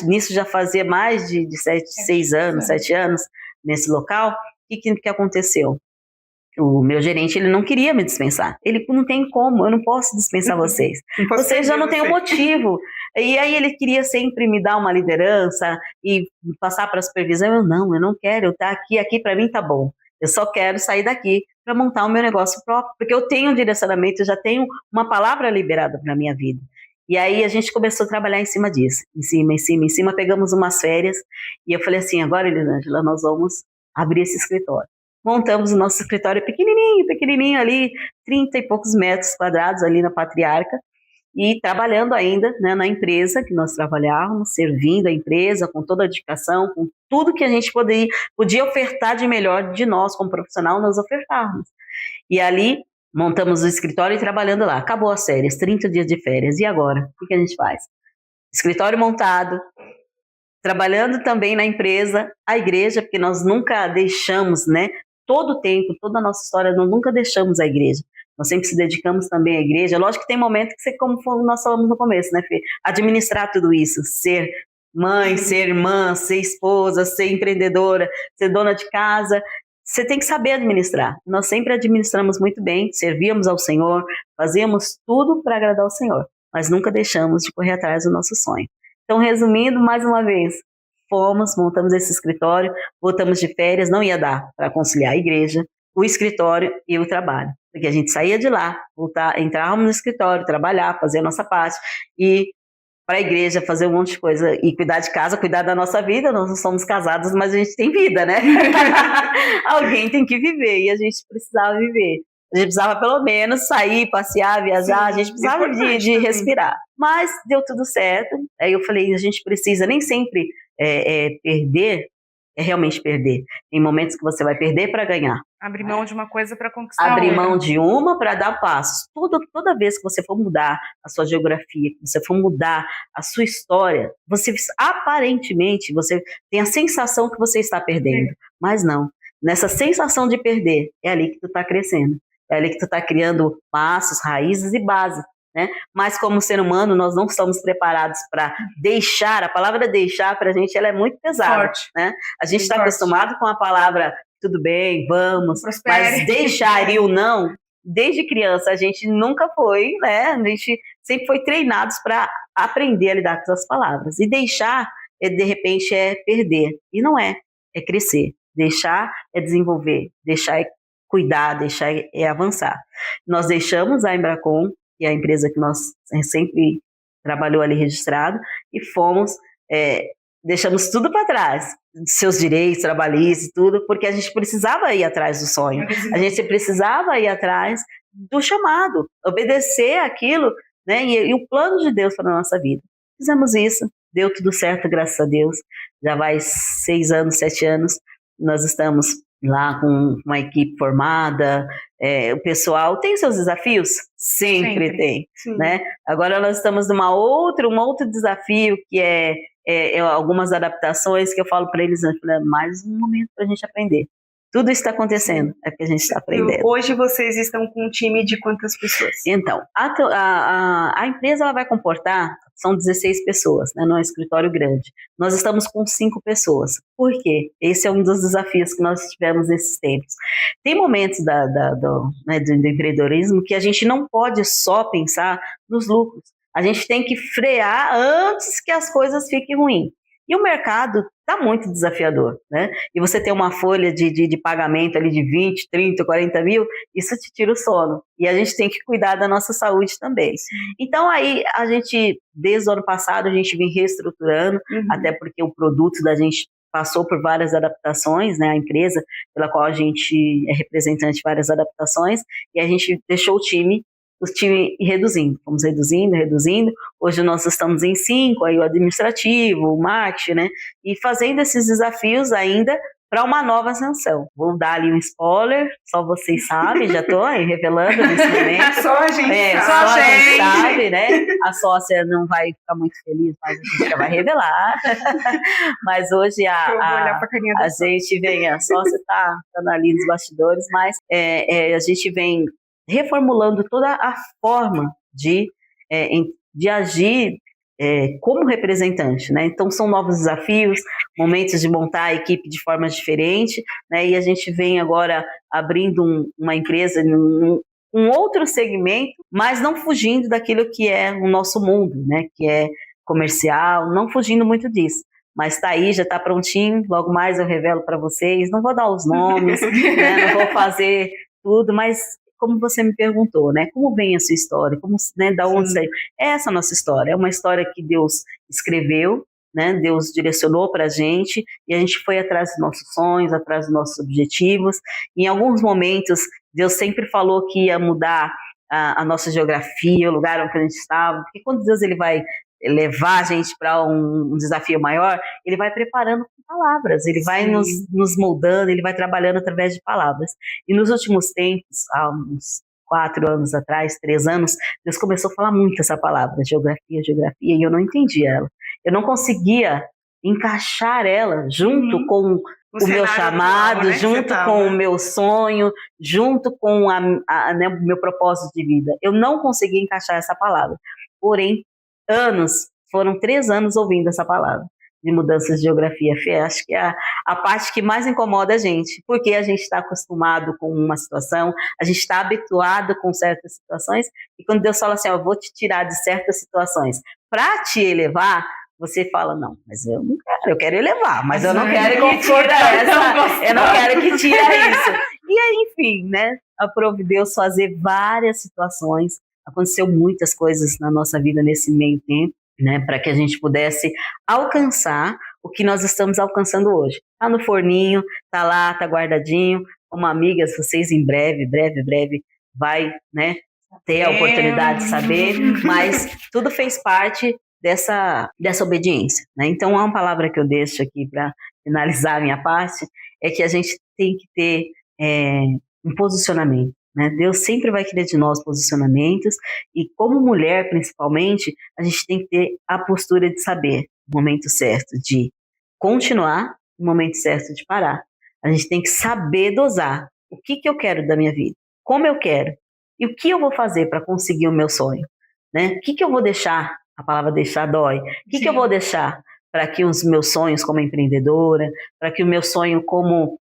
nisso já fazia mais de 7 anos nesse local. O que aconteceu? O meu gerente, ele não queria me dispensar. Ele não tem como, eu não posso dispensar vocês. Vocês já não têm um motivo. E aí ele queria sempre me dar uma liderança e passar para a supervisão. Eu não quero, eu tá aqui para mim tá bom. Eu só quero sair daqui para montar o meu negócio próprio, porque eu tenho um direcionamento, eu já tenho uma palavra liberada para a minha vida. E aí a gente começou a trabalhar em cima disso, em cima, pegamos umas férias, e eu falei assim, agora, Elisângela, nós vamos abrir esse escritório. Montamos o nosso escritório pequenininho ali, 30 e poucos metros quadrados ali na Patriarca, e trabalhando ainda, né, na empresa que nós trabalhávamos, servindo a empresa com toda a dedicação, com tudo que a gente podia ofertar de melhor de nós como profissional, nós ofertávamos. E ali montamos o escritório e trabalhando lá. Acabou as férias, 30 dias de férias. E agora? O que a gente faz? Escritório montado, trabalhando também na empresa, a igreja, porque nós nunca deixamos, né? Todo o tempo, toda a nossa história, nós nunca deixamos a igreja. Nós sempre se dedicamos também à igreja. Lógico que tem momentos que, como nós falamos no começo, né, Fê? Administrar tudo isso, ser mãe, ser irmã, ser esposa, ser empreendedora, ser dona de casa. Você tem que saber administrar. Nós sempre administramos muito bem, servíamos ao Senhor, fazíamos tudo para agradar ao Senhor, mas nunca deixamos de correr atrás do nosso sonho. Então, resumindo, mais uma vez, montamos esse escritório, voltamos de férias, não ia dar para conciliar a igreja, o escritório e o trabalho. Porque a gente saía de lá, entrávamos no escritório, trabalhar, fazer a nossa parte e para a igreja fazer um monte de coisa e cuidar de casa, cuidar da nossa vida. Nós não somos casados, mas a gente tem vida, né? Alguém tem que viver e a gente precisava viver. A gente precisava pelo menos sair, passear, viajar, a gente precisava de respirar. Mas deu tudo certo. Aí eu falei, a gente precisa nem sempre perder, realmente perder. Tem momentos que você vai perder para ganhar. Abrir mão de uma coisa para conquistar Abrir outra. mão de uma para dar passos. Toda vez que você for mudar a sua geografia, que você for mudar a sua história, você aparentemente você tem a sensação que você está perdendo. Mas não. Nessa sensação de perder, é ali que tu está crescendo. É ali que tu está criando passos, raízes e base. Né? Mas como ser humano, nós não estamos preparados para deixar. A palavra deixar para a gente ela é muito pesada. Forte. Né? A gente está acostumado com a palavra tudo bem, vamos, prospere. Mas deixar e o não, desde criança a gente nunca foi, né? A gente sempre foi treinados para aprender a lidar com essas palavras. E deixar, de repente, é perder. E não é crescer. Deixar é desenvolver, deixar é cuidar, deixar é avançar. Nós deixamos a Embracon, que é a empresa que nós sempre trabalhou ali registrado, e fomos, deixamos tudo para trás, seus direitos trabalhistas, tudo, porque a gente precisava ir atrás do sonho, a gente precisava ir atrás do chamado, obedecer aquilo, né, e o plano de Deus para a nossa vida. Fizemos isso, deu tudo certo, graças a Deus, já vai 6 anos, 7 anos, nós estamos lá com uma equipe formada, o pessoal tem seus desafios? Sempre tem, né? Agora nós estamos num outro desafio que é algumas adaptações que eu falo para eles, mais um momento para a gente aprender. Tudo isso está acontecendo, é porque a gente está aprendendo. Hoje vocês estão com um time de quantas pessoas? Então, a empresa ela vai comportar, são 16 pessoas, né, num escritório grande. Nós estamos com 5 pessoas. Por quê? Esse é um dos desafios que nós tivemos nesses tempos. Tem momentos do empreendedorismo que a gente não pode só pensar nos lucros. A gente tem que frear antes que as coisas fiquem ruins. E o mercado está muito desafiador, né? E você tem uma folha de pagamento ali de 20, 30, 40 mil, isso te tira o sono. E a gente tem que cuidar da nossa saúde também. Então aí a gente, desde o ano passado, a gente vem reestruturando, até porque o produto da gente passou por várias adaptações, né? A empresa pela qual a gente é representante de várias adaptações, e a gente deixou o time reduzindo, fomos reduzindo, hoje nós estamos em 5, aí o administrativo, o marketing, né, e fazendo esses desafios ainda para uma nova ascensão. Vou dar ali um spoiler, só vocês sabem, já estou revelando nesse momento. Só a gente sabe. Só a gente sabe, né, a sócia não vai ficar muito feliz, mas a gente já vai revelar. Mas hoje a gente vem, a sócia está ali nos bastidores, mas a gente vem reformulando toda a forma de agir como representante, né? Então são novos desafios, momentos de montar a equipe de forma diferente, né? E a gente vem agora abrindo uma empresa um outro segmento, mas não fugindo daquilo que é o nosso mundo, né? Que é comercial, não fugindo muito disso. Mas está aí, já está prontinho, logo mais eu revelo para vocês, não vou dar os nomes, né? Não vou fazer tudo, mas como você me perguntou, né? Como vem a sua história? Como, né, da onde saiu? Essa é a nossa história. É uma história que Deus escreveu, né? Deus direcionou para a gente e a gente foi atrás dos nossos sonhos, atrás dos nossos objetivos. Em alguns momentos, Deus sempre falou que ia mudar a nossa geografia, o lugar onde a gente estava, porque quando Deus ele vai levar a gente para um desafio maior, ele vai preparando com palavras, ele vai nos moldando, ele vai trabalhando através de palavras. E nos últimos tempos, há uns 4 anos atrás, 3 anos, Deus começou a falar muito essa palavra, geografia, e eu não entendia ela. Eu não conseguia encaixar ela junto com o meu chamado, atual, né, junto com o meu sonho, junto com né, o meu propósito de vida. Eu não conseguia encaixar essa palavra. Porém, foram 3 anos ouvindo essa palavra de mudanças de geografia. Fê, acho que é a parte que mais incomoda a gente, porque a gente está acostumado com uma situação, a gente está habituado com certas situações, e quando Deus fala assim, eu vou te tirar de certas situações para te elevar, você fala, não, mas eu não quero, eu quero elevar, mas eu não quero que tira essa, eu não quero que tira isso. E aí, enfim, né, aprove Deus fazer várias situações, aconteceu muitas coisas na nossa vida nesse meio tempo, né, para que a gente pudesse alcançar o que nós estamos alcançando hoje. Está no forninho, está lá, está guardadinho. Como amigas, vocês em breve vai, né, ter a oportunidade de saber, mas tudo fez parte dessa obediência, né? Então, uma palavra que eu deixo aqui para finalizar a minha parte é que a gente tem que ter um posicionamento. Né? Deus sempre vai querer de nós posicionamentos, e como mulher, principalmente, a gente tem que ter a postura de saber o momento certo de continuar, o momento certo de parar. A gente tem que saber dosar o que eu quero da minha vida, como eu quero, e o que eu vou fazer para conseguir o meu sonho. Né? O que eu vou deixar, a palavra deixar dói, o que eu vou deixar para que os meus sonhos como empreendedora, para que o meu sonho como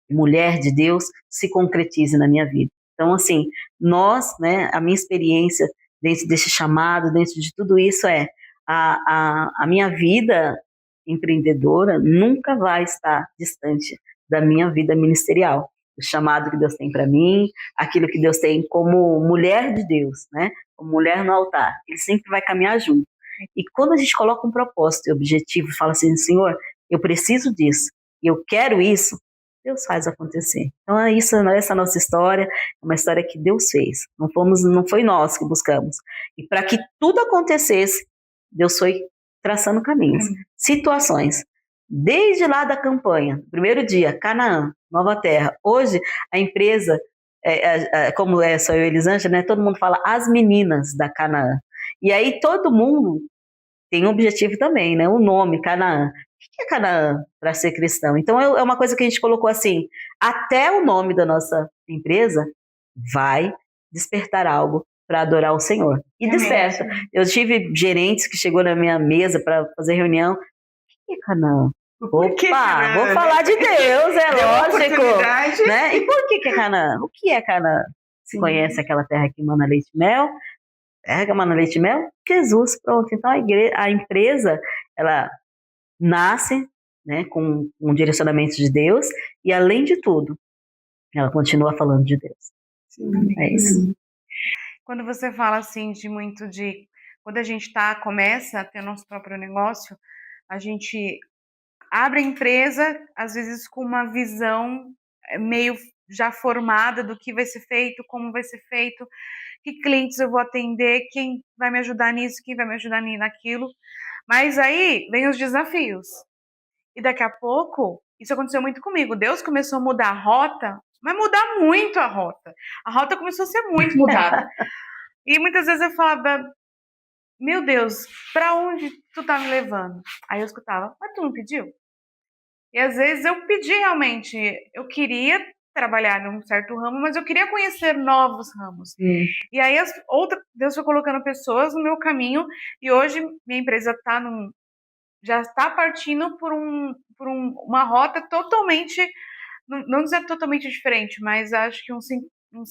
mulher de Deus se concretize na minha vida. Então, assim, né, a minha experiência dentro desse chamado, dentro de tudo isso a minha vida empreendedora nunca vai estar distante da minha vida ministerial. O chamado que Deus tem para mim, aquilo que Deus tem como mulher de Deus, né, como mulher no altar, ele sempre vai caminhar junto. E quando a gente coloca um propósito e objetivo, fala assim, Senhor, eu preciso disso, eu quero isso, Deus faz acontecer. Então essa nossa história é uma história que Deus fez. Não foi nós que buscamos. E para que tudo acontecesse, Deus foi traçando caminhos, situações. Desde lá da campanha, primeiro dia, Canaã, Nova Terra. Hoje a empresa, como só eu e Elisângela, né, todo mundo fala as meninas da Canaã. E aí todo mundo tem um objetivo também, né? O nome, Canaã. O que é Canaã para ser cristão? Então é uma coisa que a gente colocou assim, até o nome da nossa empresa vai despertar algo para adorar o Senhor. E desperta. Eu tive gerentes que chegou na minha mesa para fazer reunião. O que é Canaã? Opa, vou falar de Deus, é lógico. Né? E por que é Canaã? O que é Canaã? Você conhece aquela terra que emana leite e mel? Terra que emana leite e mel? Jesus, pronto. Então a empresa, ela nasce, né, com um direcionamento de Deus, e além de tudo, ela continua falando de Deus. Sim, é isso. Quando você fala assim quando a gente começa a ter nosso próprio negócio, a gente abre a empresa, às vezes com uma visão meio já formada do que vai ser feito, como vai ser feito, que clientes eu vou atender, quem vai me ajudar nisso, quem vai me ajudar naquilo. Mas aí vem os desafios. E daqui a pouco, isso aconteceu muito comigo. Deus começou a mudar a rota, mas mudar muito a rota. A rota começou a ser muito mudada. E muitas vezes eu falava, meu Deus, para onde tu tá me levando? Aí eu escutava, mas tu não pediu? E às vezes eu pedi realmente, eu queria trabalhar num certo ramo, mas eu queria conhecer novos ramos. E aí Deus foi colocando pessoas no meu caminho, e hoje minha empresa já está partindo por uma rota totalmente, não dizer totalmente diferente, mas acho que uns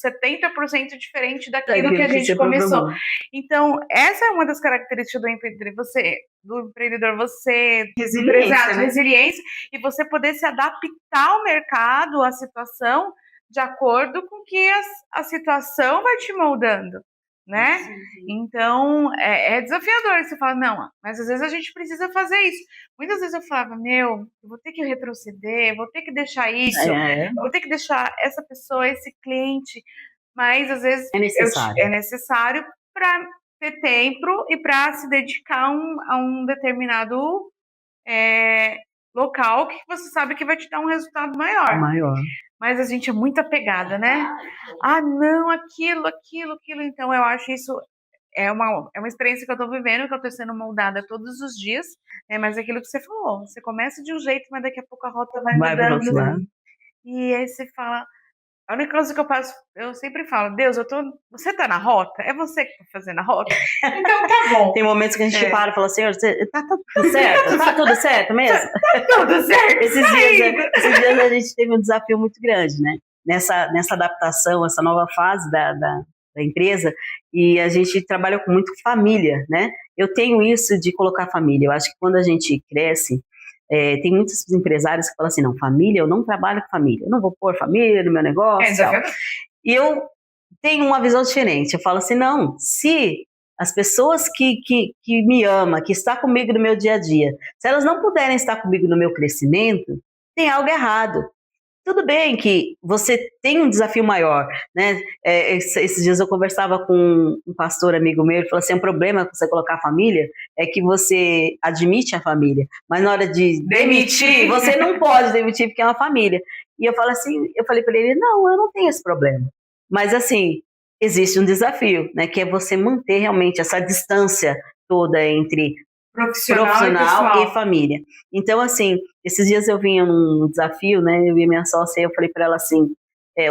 70% diferente daquilo que a gente começou. Então, essa é uma das características do empreendedor, você resiliência, e você poder se adaptar ao mercado, à situação, de acordo com que a situação vai te moldando, né? Sim. Então, é desafiador. Você fala, não, mas às vezes a gente precisa fazer isso. Muitas vezes eu falava, eu vou ter que retroceder, vou ter que deixar isso, vou ter que deixar essa pessoa, esse cliente. mas às vezes é necessário para ter tempo e para se dedicar a um determinado local que você sabe que vai te dar um resultado maior. Mas a gente é muito apegada, né? Ah, não, aquilo. Então, eu acho isso é uma experiência que eu tô vivendo, que eu tô sendo moldada todos os dias, mas é aquilo que você falou. Você começa de um jeito, mas daqui a pouco a rota vai mudando. E aí você fala... A única coisa que eu sempre falo, Deus, você tá na rota? É você que tá fazendo a rota? Então tá bom. Tem momentos que a gente para e fala, Senhor, tá tudo certo? Tá tudo certo mesmo? Tá tudo certo. Esses dias a gente teve um desafio muito grande, né? Nessa adaptação, essa nova fase da empresa, e a gente trabalha com muito família, né? Eu tenho isso de colocar família. Eu acho que quando a gente cresce, tem muitos empresários que falam assim, não, família, eu não trabalho com família, eu não vou pôr família no meu negócio. E eu tenho uma visão diferente, eu falo assim, não, se as pessoas que me amam, que estão comigo no meu dia a dia, se elas não puderem estar comigo no meu crescimento, tem algo errado. Tudo bem que você tem um desafio maior, né? Esses dias eu conversava com um pastor amigo meu, ele falou assim, um problema que você colocar a família é que você admite a família, mas na hora de demitir, você não pode demitir porque é uma família. E eu falei para ele, não, eu não tenho esse problema. Mas assim, existe um desafio, né? Que é você manter realmente essa distância toda entre profissional e família. Então, assim, esses dias eu vinha num desafio, né? Eu e minha sócia, eu falei para ela assim,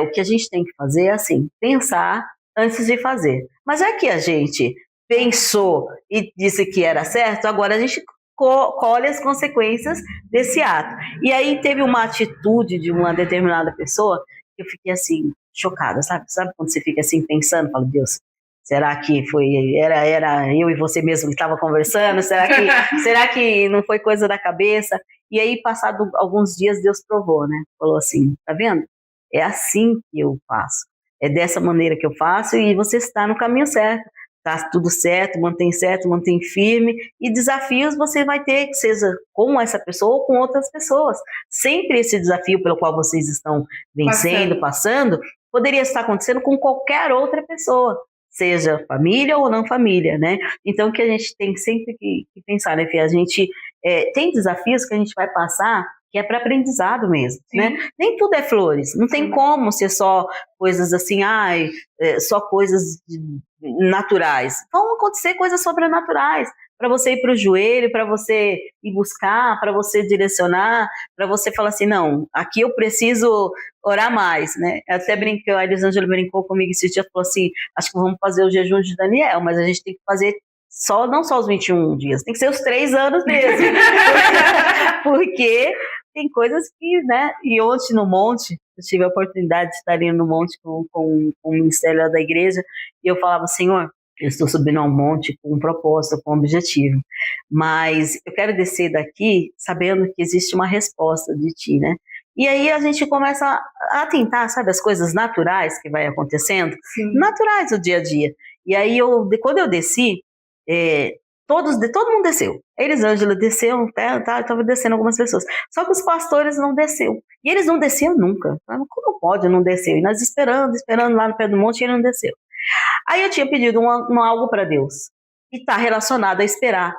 o que a gente tem que fazer é assim, pensar antes de fazer. Mas é que a gente pensou e disse que era certo, agora a gente colhe as consequências desse ato. E aí teve uma atitude de uma determinada pessoa que eu fiquei assim, chocada, sabe? Sabe quando você fica assim pensando, fala, Deus, será que era eu e você mesmo que estava conversando? Será que não foi coisa da cabeça? E aí, passado alguns dias, Deus provou, né? Falou assim, tá vendo? É assim que eu faço. É dessa maneira que eu faço e você está no caminho certo. Tá tudo certo, mantém firme. E desafios você vai ter, seja com essa pessoa ou com outras pessoas. Sempre esse desafio pelo qual vocês estão vencendo, passando, poderia estar acontecendo com qualquer outra pessoa. Seja família ou não família, né? Então, que a gente tem sempre que pensar, né, Fê? A gente tem desafios que a gente vai passar que é para aprendizado mesmo, né? Nem tudo é flores, não tem como ser só coisas assim, só coisas naturais. Vão acontecer coisas sobrenaturais, para você ir para o joelho, para você ir buscar, para você direcionar, para você falar assim, não, aqui eu preciso orar mais, né? Eu até brinquei, a Elisângela brincou comigo esse dia, falou assim, acho que vamos fazer o jejum de Daniel, mas a gente tem que fazer não só os 21 dias, tem que ser os 3 anos mesmo, porque tem coisas que, né, e ontem no monte, eu tive a oportunidade de estar ali no monte com o ministério da igreja, e eu falava, Senhor, eu estou subindo ao monte com um propósito, com um objetivo, mas eu quero descer daqui sabendo que existe uma resposta de ti, né? E aí a gente começa a tentar, sabe, as coisas naturais que vai acontecendo, naturais do dia a dia. E aí, quando eu desci, todo mundo desceu. A Elisângela desceu, estava descendo algumas pessoas. Só que os pastores não desceram. E eles não desciam nunca. Como pode não descer? E nós esperando lá no pé do monte, e ele não desceu. Aí eu tinha pedido algo para Deus, e está relacionado a esperar.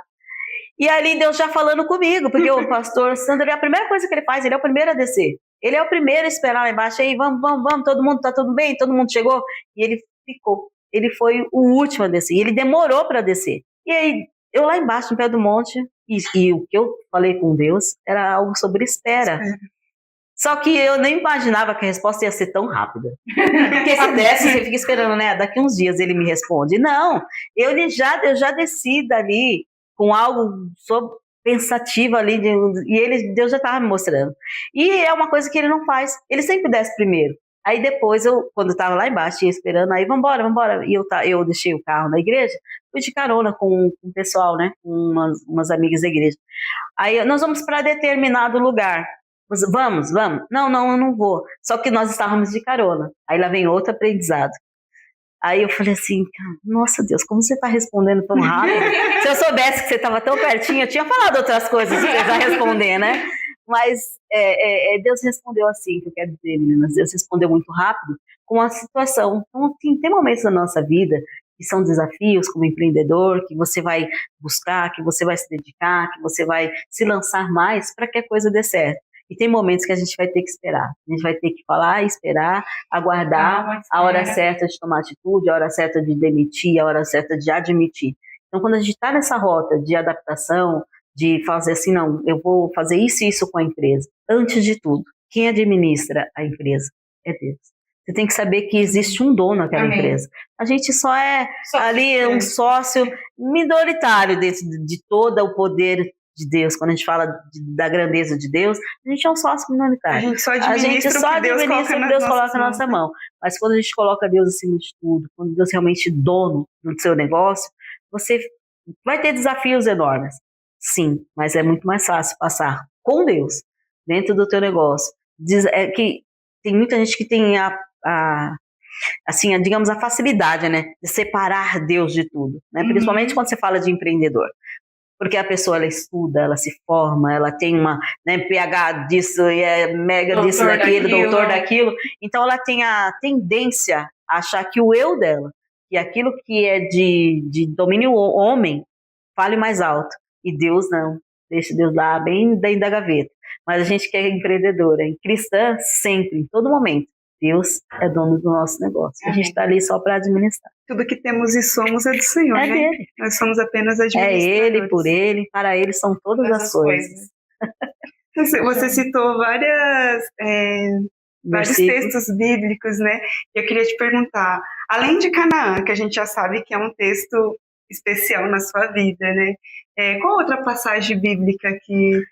E ali Deus já falando comigo, porque o pastor Sandro, a primeira coisa que ele faz, ele é o primeiro a descer. Ele é o primeiro a esperar lá embaixo, aí vamos, todo mundo, tá tudo bem? Todo mundo chegou? E ele ficou. Ele foi o último a descer, e ele demorou para descer. E aí, eu lá embaixo, no pé do monte, e o que eu falei com Deus era algo sobre espera. Só que eu nem imaginava que a resposta ia ser tão rápida. Porque se desse, você fica esperando, né? Daqui uns dias ele me responde. Não, eu já desci dali com algo pensativo ali, e Deus já estava me mostrando. E é uma coisa que ele não faz. Ele sempre desce primeiro. Aí depois, quando eu estava lá embaixo, ia esperando, aí vambora. E eu deixei o carro na igreja, fui de carona com o pessoal, né? Com umas amigas da igreja. Aí nós vamos para determinado lugar. Vamos? Não, eu não vou. Só que nós estávamos de carona. Aí lá vem outro aprendizado. Aí eu falei assim, nossa Deus, como você está respondendo tão rápido? Se eu soubesse que você estava tão pertinho, eu tinha falado outras coisas para você já responder, né? Mas Deus respondeu assim, que eu quero dizer, meninas, Deus respondeu muito rápido com a situação. Então, assim, tem momentos na nossa vida que são desafios como empreendedor, que você vai buscar, que você vai se dedicar, que você vai se lançar mais para que a coisa dê certo. E tem momentos que a gente vai ter que esperar. A gente vai ter que falar, esperar, aguardar a hora certa de tomar atitude, a hora certa de demitir, a hora certa de admitir. Então, quando a gente está nessa rota de adaptação, de fazer assim, não, eu vou fazer isso e isso com a empresa. Antes de tudo, quem administra a empresa é Deus. Você tem que saber que existe um dono naquela empresa. A gente só é um sócio minoritário dentro de todo o poder de Deus. Quando a gente fala da grandeza de Deus, a gente é um sócio minoritário. A gente só administra o que Deus coloca na nossa mão. Mas quando a gente coloca Deus acima de tudo, quando Deus realmente é dono do seu negócio, você vai ter desafios enormes. Sim, mas é muito mais fácil passar com Deus dentro do teu negócio. Que tem muita gente que tem digamos, a facilidade, né, de separar Deus de tudo, né? Principalmente quando você fala de empreendedor. Porque a pessoa, ela estuda, ela se forma, ela tem uma, né, PhD disso e é mega disso, daquilo, doutor daquilo. Então, ela tem a tendência a achar que o eu dela, que aquilo que é de domínio homem, fale mais alto. E Deus não. Deixa Deus lá, bem dentro da gaveta. Mas a gente que é empreendedora, cristã, sempre, em todo momento, Deus é dono do nosso negócio. A gente está ali só para administrar. Tudo que temos e somos é do Senhor, né? Dele. Nós somos apenas administradores. É Ele, por Ele, para Ele são todas as coisas. Você citou vários textos bíblicos, né? Eu queria te perguntar, além de Canaã, que a gente já sabe que é um texto especial na sua vida, né? Qual outra passagem bíblica que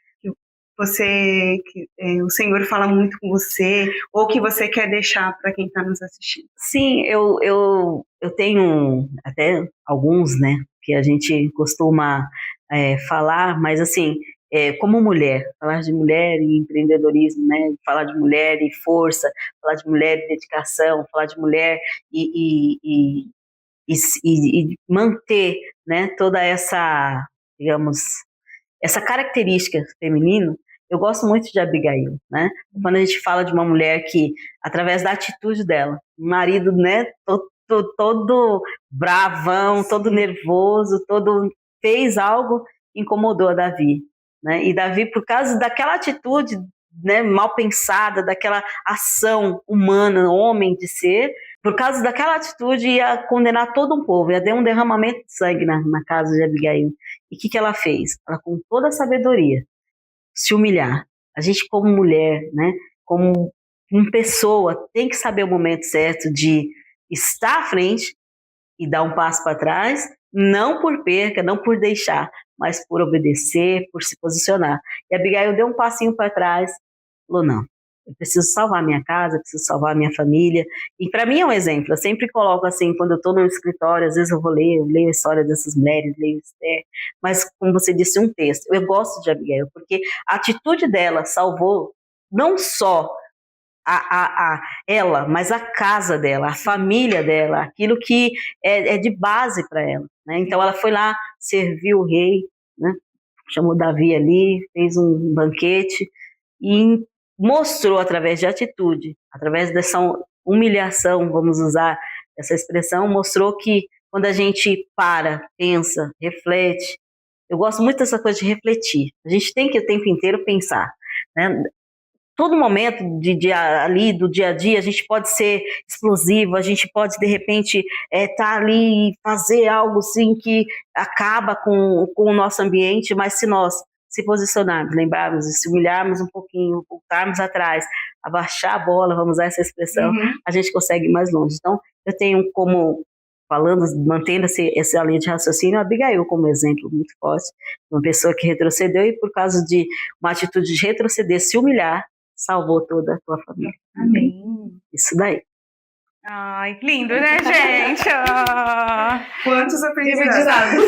o Senhor fala muito com você, ou que você quer deixar para quem está nos assistindo? Sim, eu tenho até alguns, né, que a gente costuma falar, mas assim, como mulher, falar de mulher e empreendedorismo, né, falar de mulher e força, falar de mulher e dedicação, falar de mulher e manter, né, toda essa, digamos, essa característica feminina. Eu gosto muito de Abigail, né? Quando a gente fala de uma mulher que, através da atitude dela, o marido, né, todo bravão, todo nervoso, fez algo, incomodou a Davi, né? E Davi, por causa daquela atitude, né, mal pensada, daquela ação humana, homem de ser, por causa daquela atitude ia condenar todo um povo, ia ter um derramamento de sangue na casa de Abigail. E o que ela fez? Ela, com toda a sabedoria, se humilhar. A gente, como mulher, né, como uma pessoa, tem que saber o momento certo de estar à frente e dar um passo para trás, não por perca, não por deixar, mas por obedecer, por se posicionar. E a Abigail deu um passinho para trás, falou, não, eu preciso salvar minha casa, eu preciso salvar minha família. E para mim é um exemplo. Eu sempre coloco assim, quando eu estou no escritório, às vezes eu leio a história dessas mulheres, leio Esther, mas como você disse, um texto. Eu gosto de Abigail, porque a atitude dela salvou não só ela, mas a casa dela, a família dela, aquilo que é de base para ela, né? Então ela foi lá, serviu o rei, né? Chamou Davi ali, fez um banquete e mostrou através de atitude, através dessa humilhação, vamos usar essa expressão, mostrou que quando a gente para, pensa, reflete, eu gosto muito dessa coisa de refletir, a gente tem que o tempo inteiro pensar, né? Todo momento ali do dia a dia, a gente pode ser explosivo, a gente pode, de repente, estar ali e fazer algo assim que acaba com o nosso ambiente, mas se nós se posicionarmos, lembrarmos e se humilharmos um pouquinho, voltarmos atrás, abaixar a bola, vamos usar essa expressão, a gente consegue ir mais longe. Então, eu tenho como, mantendo essa linha de raciocínio, a Abigail como exemplo muito forte, uma pessoa que retrocedeu e por causa de uma atitude de retroceder, se humilhar, salvou toda a tua família. Amém. Isso daí. Ai, que lindo, né, gente? Quantos aprendizados.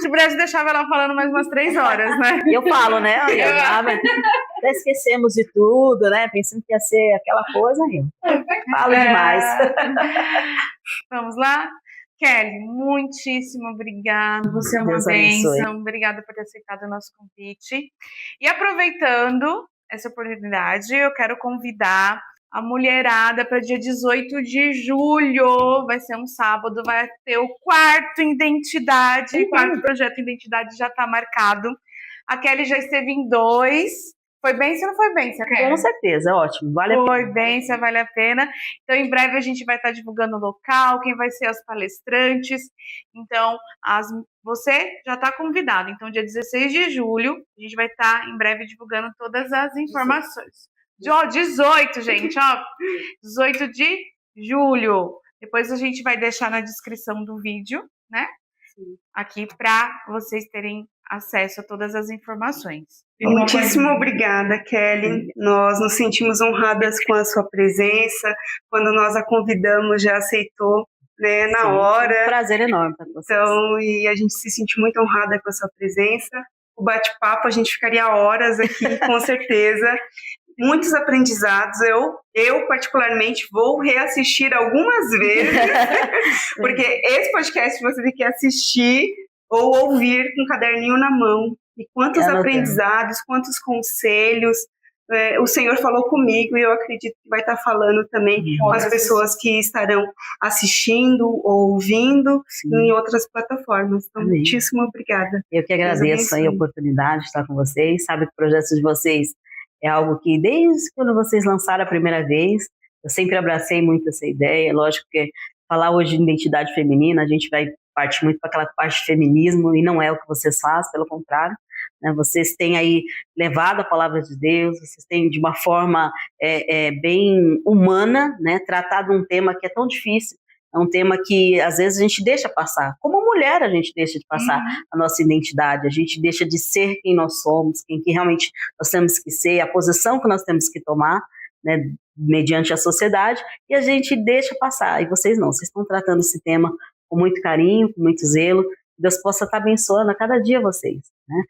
Se pudesse, deixava ela falando mais umas 3 horas, né? Eu falo, né? Até esquecemos de tudo, né? Pensando que ia ser aquela coisa, eu falo demais. Vamos lá? Kelly, muitíssimo obrigada. Você é uma Deus abençoe. bênção. Obrigada por ter aceitado o nosso convite. E aproveitando essa oportunidade, eu quero convidar a mulherada para dia 18 de julho. Vai ser um sábado, vai ter o quarto Identidade. O quarto projeto Identidade já está marcado. A Kelly já esteve em 2. Foi bênção ou não foi bênção, Kelly? Com certeza, ótimo. Vale a pena. Foi bênção, vale a pena. Então, em breve a gente vai estar divulgando o local, quem vai ser as palestrantes. Então, você já está convidado. Então, dia 16 de julho, a gente vai estar em breve divulgando todas as informações. 18, gente, ó. 18 de julho. Depois a gente vai deixar na descrição do vídeo, né? Sim. Aqui para vocês terem acesso a todas as informações. Muitíssimo obrigada, Kelly. Nós nos sentimos honradas com a sua presença. Quando nós a convidamos, já aceitou, né, na hora. É um prazer enorme para vocês. Então, e a gente se sente muito honrada com a sua presença. O bate-papo, a gente ficaria horas aqui, com certeza. Muitos aprendizados. Eu particularmente vou reassistir algumas vezes, porque esse podcast você tem que assistir ou ouvir com um caderninho na mão. E quantos aprendizados, quantos conselhos o Senhor falou comigo, e eu acredito que vai estar falando também com as pessoas que estarão assistindo ou ouvindo em outras plataformas. Então, muitíssimo obrigada. Eu que agradeço aí a oportunidade de estar com vocês. Sabe que o projeto de vocês é algo que, desde quando vocês lançaram a primeira vez, eu sempre abracei muito essa ideia. Lógico que falar hoje de identidade feminina, a gente vai partir muito para aquela parte de feminismo, e não é o que vocês fazem, pelo contrário. Né? Vocês têm aí levado a palavra de Deus, vocês têm de uma forma bem humana, né, tratado um tema que é tão difícil. É um tema que, às vezes, a gente deixa passar. Como mulher, a gente deixa de passar a nossa identidade, a gente deixa de ser quem nós somos, quem que realmente nós temos que ser, a posição que nós temos que tomar, né, mediante a sociedade, e a gente deixa passar. E vocês não, vocês estão tratando esse tema com muito carinho, com muito zelo. Deus possa estar abençoando a cada dia vocês. Né?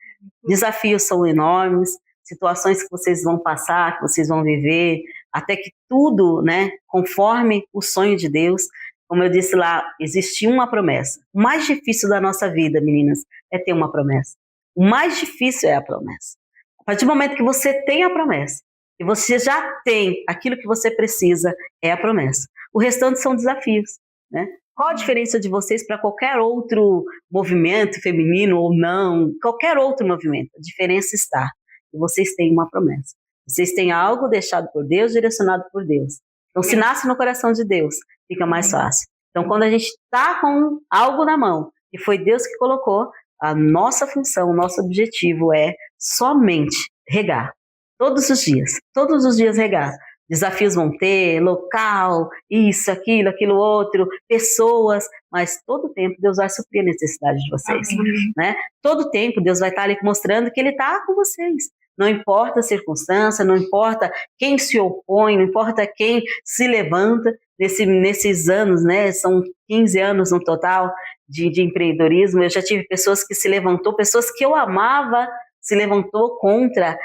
Desafios são enormes, situações que vocês vão passar, que vocês vão viver, até que tudo, né, conforme o sonho de Deus. Como eu disse lá, existe uma promessa. O mais difícil da nossa vida, meninas, é ter uma promessa. O mais difícil é a promessa. A partir do momento que você tem a promessa, e você já tem aquilo que você precisa, é a promessa. O restante são desafios, né? Qual a diferença de vocês para qualquer outro movimento feminino ou não, qualquer outro movimento? A diferença está que vocês têm uma promessa. Vocês têm algo deixado por Deus, direcionado por Deus. Então, se nasce no coração de Deus, fica mais fácil. Então, quando a gente está com algo na mão, e foi Deus que colocou, a nossa função, o nosso objetivo é somente regar. Todos os dias regar. Desafios vão ter, local, isso, aquilo outro, pessoas, mas todo tempo Deus vai suprir a necessidade de vocês, né? Todo tempo Deus vai estar ali mostrando que Ele está com vocês. Não importa a circunstância, não importa quem se opõe, não importa quem se levanta. Nesses anos, né, são 15 anos no total de empreendedorismo, eu já tive pessoas que se levantou, pessoas que eu amava, se levantou contra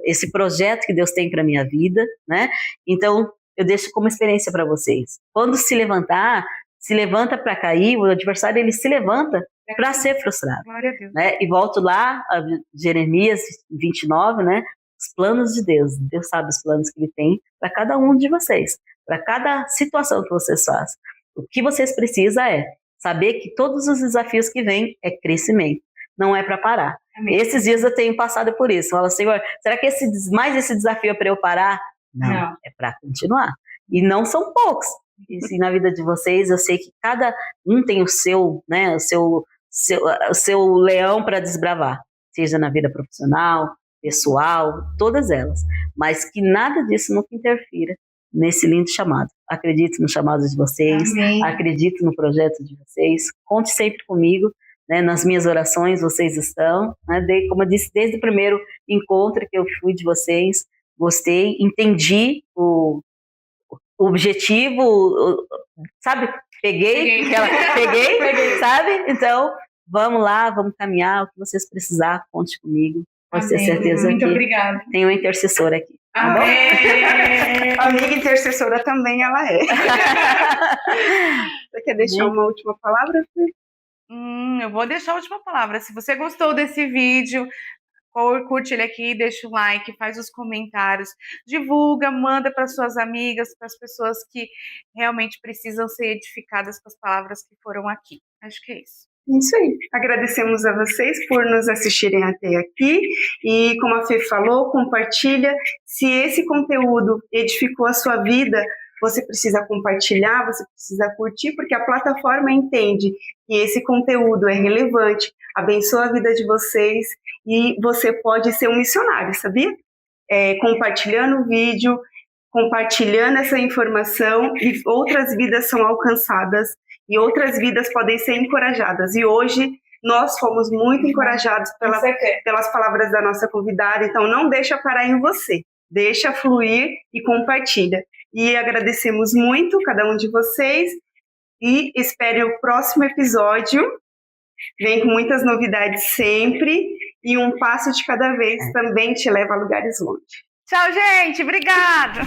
esse projeto que Deus tem para a minha vida, né? Então, eu deixo como experiência para vocês. Quando se levantar, se levanta para cair, o adversário ele se levanta para ser frustrado. Glória a Deus. Né? E volto lá a Jeremias 29, né? Os planos de Deus. Deus sabe os planos que Ele tem para cada um de vocês, para cada situação que vocês fazem. O que vocês precisam é saber que todos os desafios que vêm é crescimento, não é para parar. Amém. Esses dias eu tenho passado por isso. Falo, Senhor, será que esse desafio é para eu parar? Não. É para continuar. E não são poucos. E assim, na vida de vocês, eu sei que cada um tem o seu, né, o seu leão para desbravar, seja na vida profissional, pessoal, todas elas. Mas que nada disso nunca interfira nesse lindo chamado. Acredito no chamado de vocês, Amém. Acredito no projeto de vocês, conte sempre comigo, né, nas minhas orações vocês estão, né, como eu disse, desde o primeiro encontro que eu fui de vocês, gostei, entendi o objetivo, sabe, peguei, sabe, então vamos lá, vamos caminhar, o que vocês precisar, conte comigo, pode ter certeza Muito que obrigada. tem um intercessor aqui. Amém! Amiga intercessora também ela é. Você quer deixar uma última palavra, Fê? Eu vou deixar a última palavra. Se você gostou desse vídeo, curte ele aqui, deixa o like, faz os comentários, divulga, manda para suas amigas, para as pessoas que realmente precisam ser edificadas com as palavras que foram aqui. Acho que é isso. Isso aí. Agradecemos a vocês por nos assistirem até aqui e, como a Fê falou, compartilha. Se esse conteúdo edificou a sua vida, você precisa compartilhar, você precisa curtir, porque a plataforma entende que esse conteúdo é relevante, abençoa a vida de vocês e você pode ser um missionário, sabia? Compartilhando o vídeo, compartilhando essa informação e outras vidas são alcançadas e outras vidas podem ser encorajadas. E hoje nós fomos muito encorajados pelas palavras da nossa convidada, então não deixa parar em você, deixa fluir e compartilha. E agradecemos muito cada um de vocês e espere o próximo episódio. Vem com muitas novidades sempre e um passo de cada vez também te leva a lugares longe. Tchau, gente. Obrigada.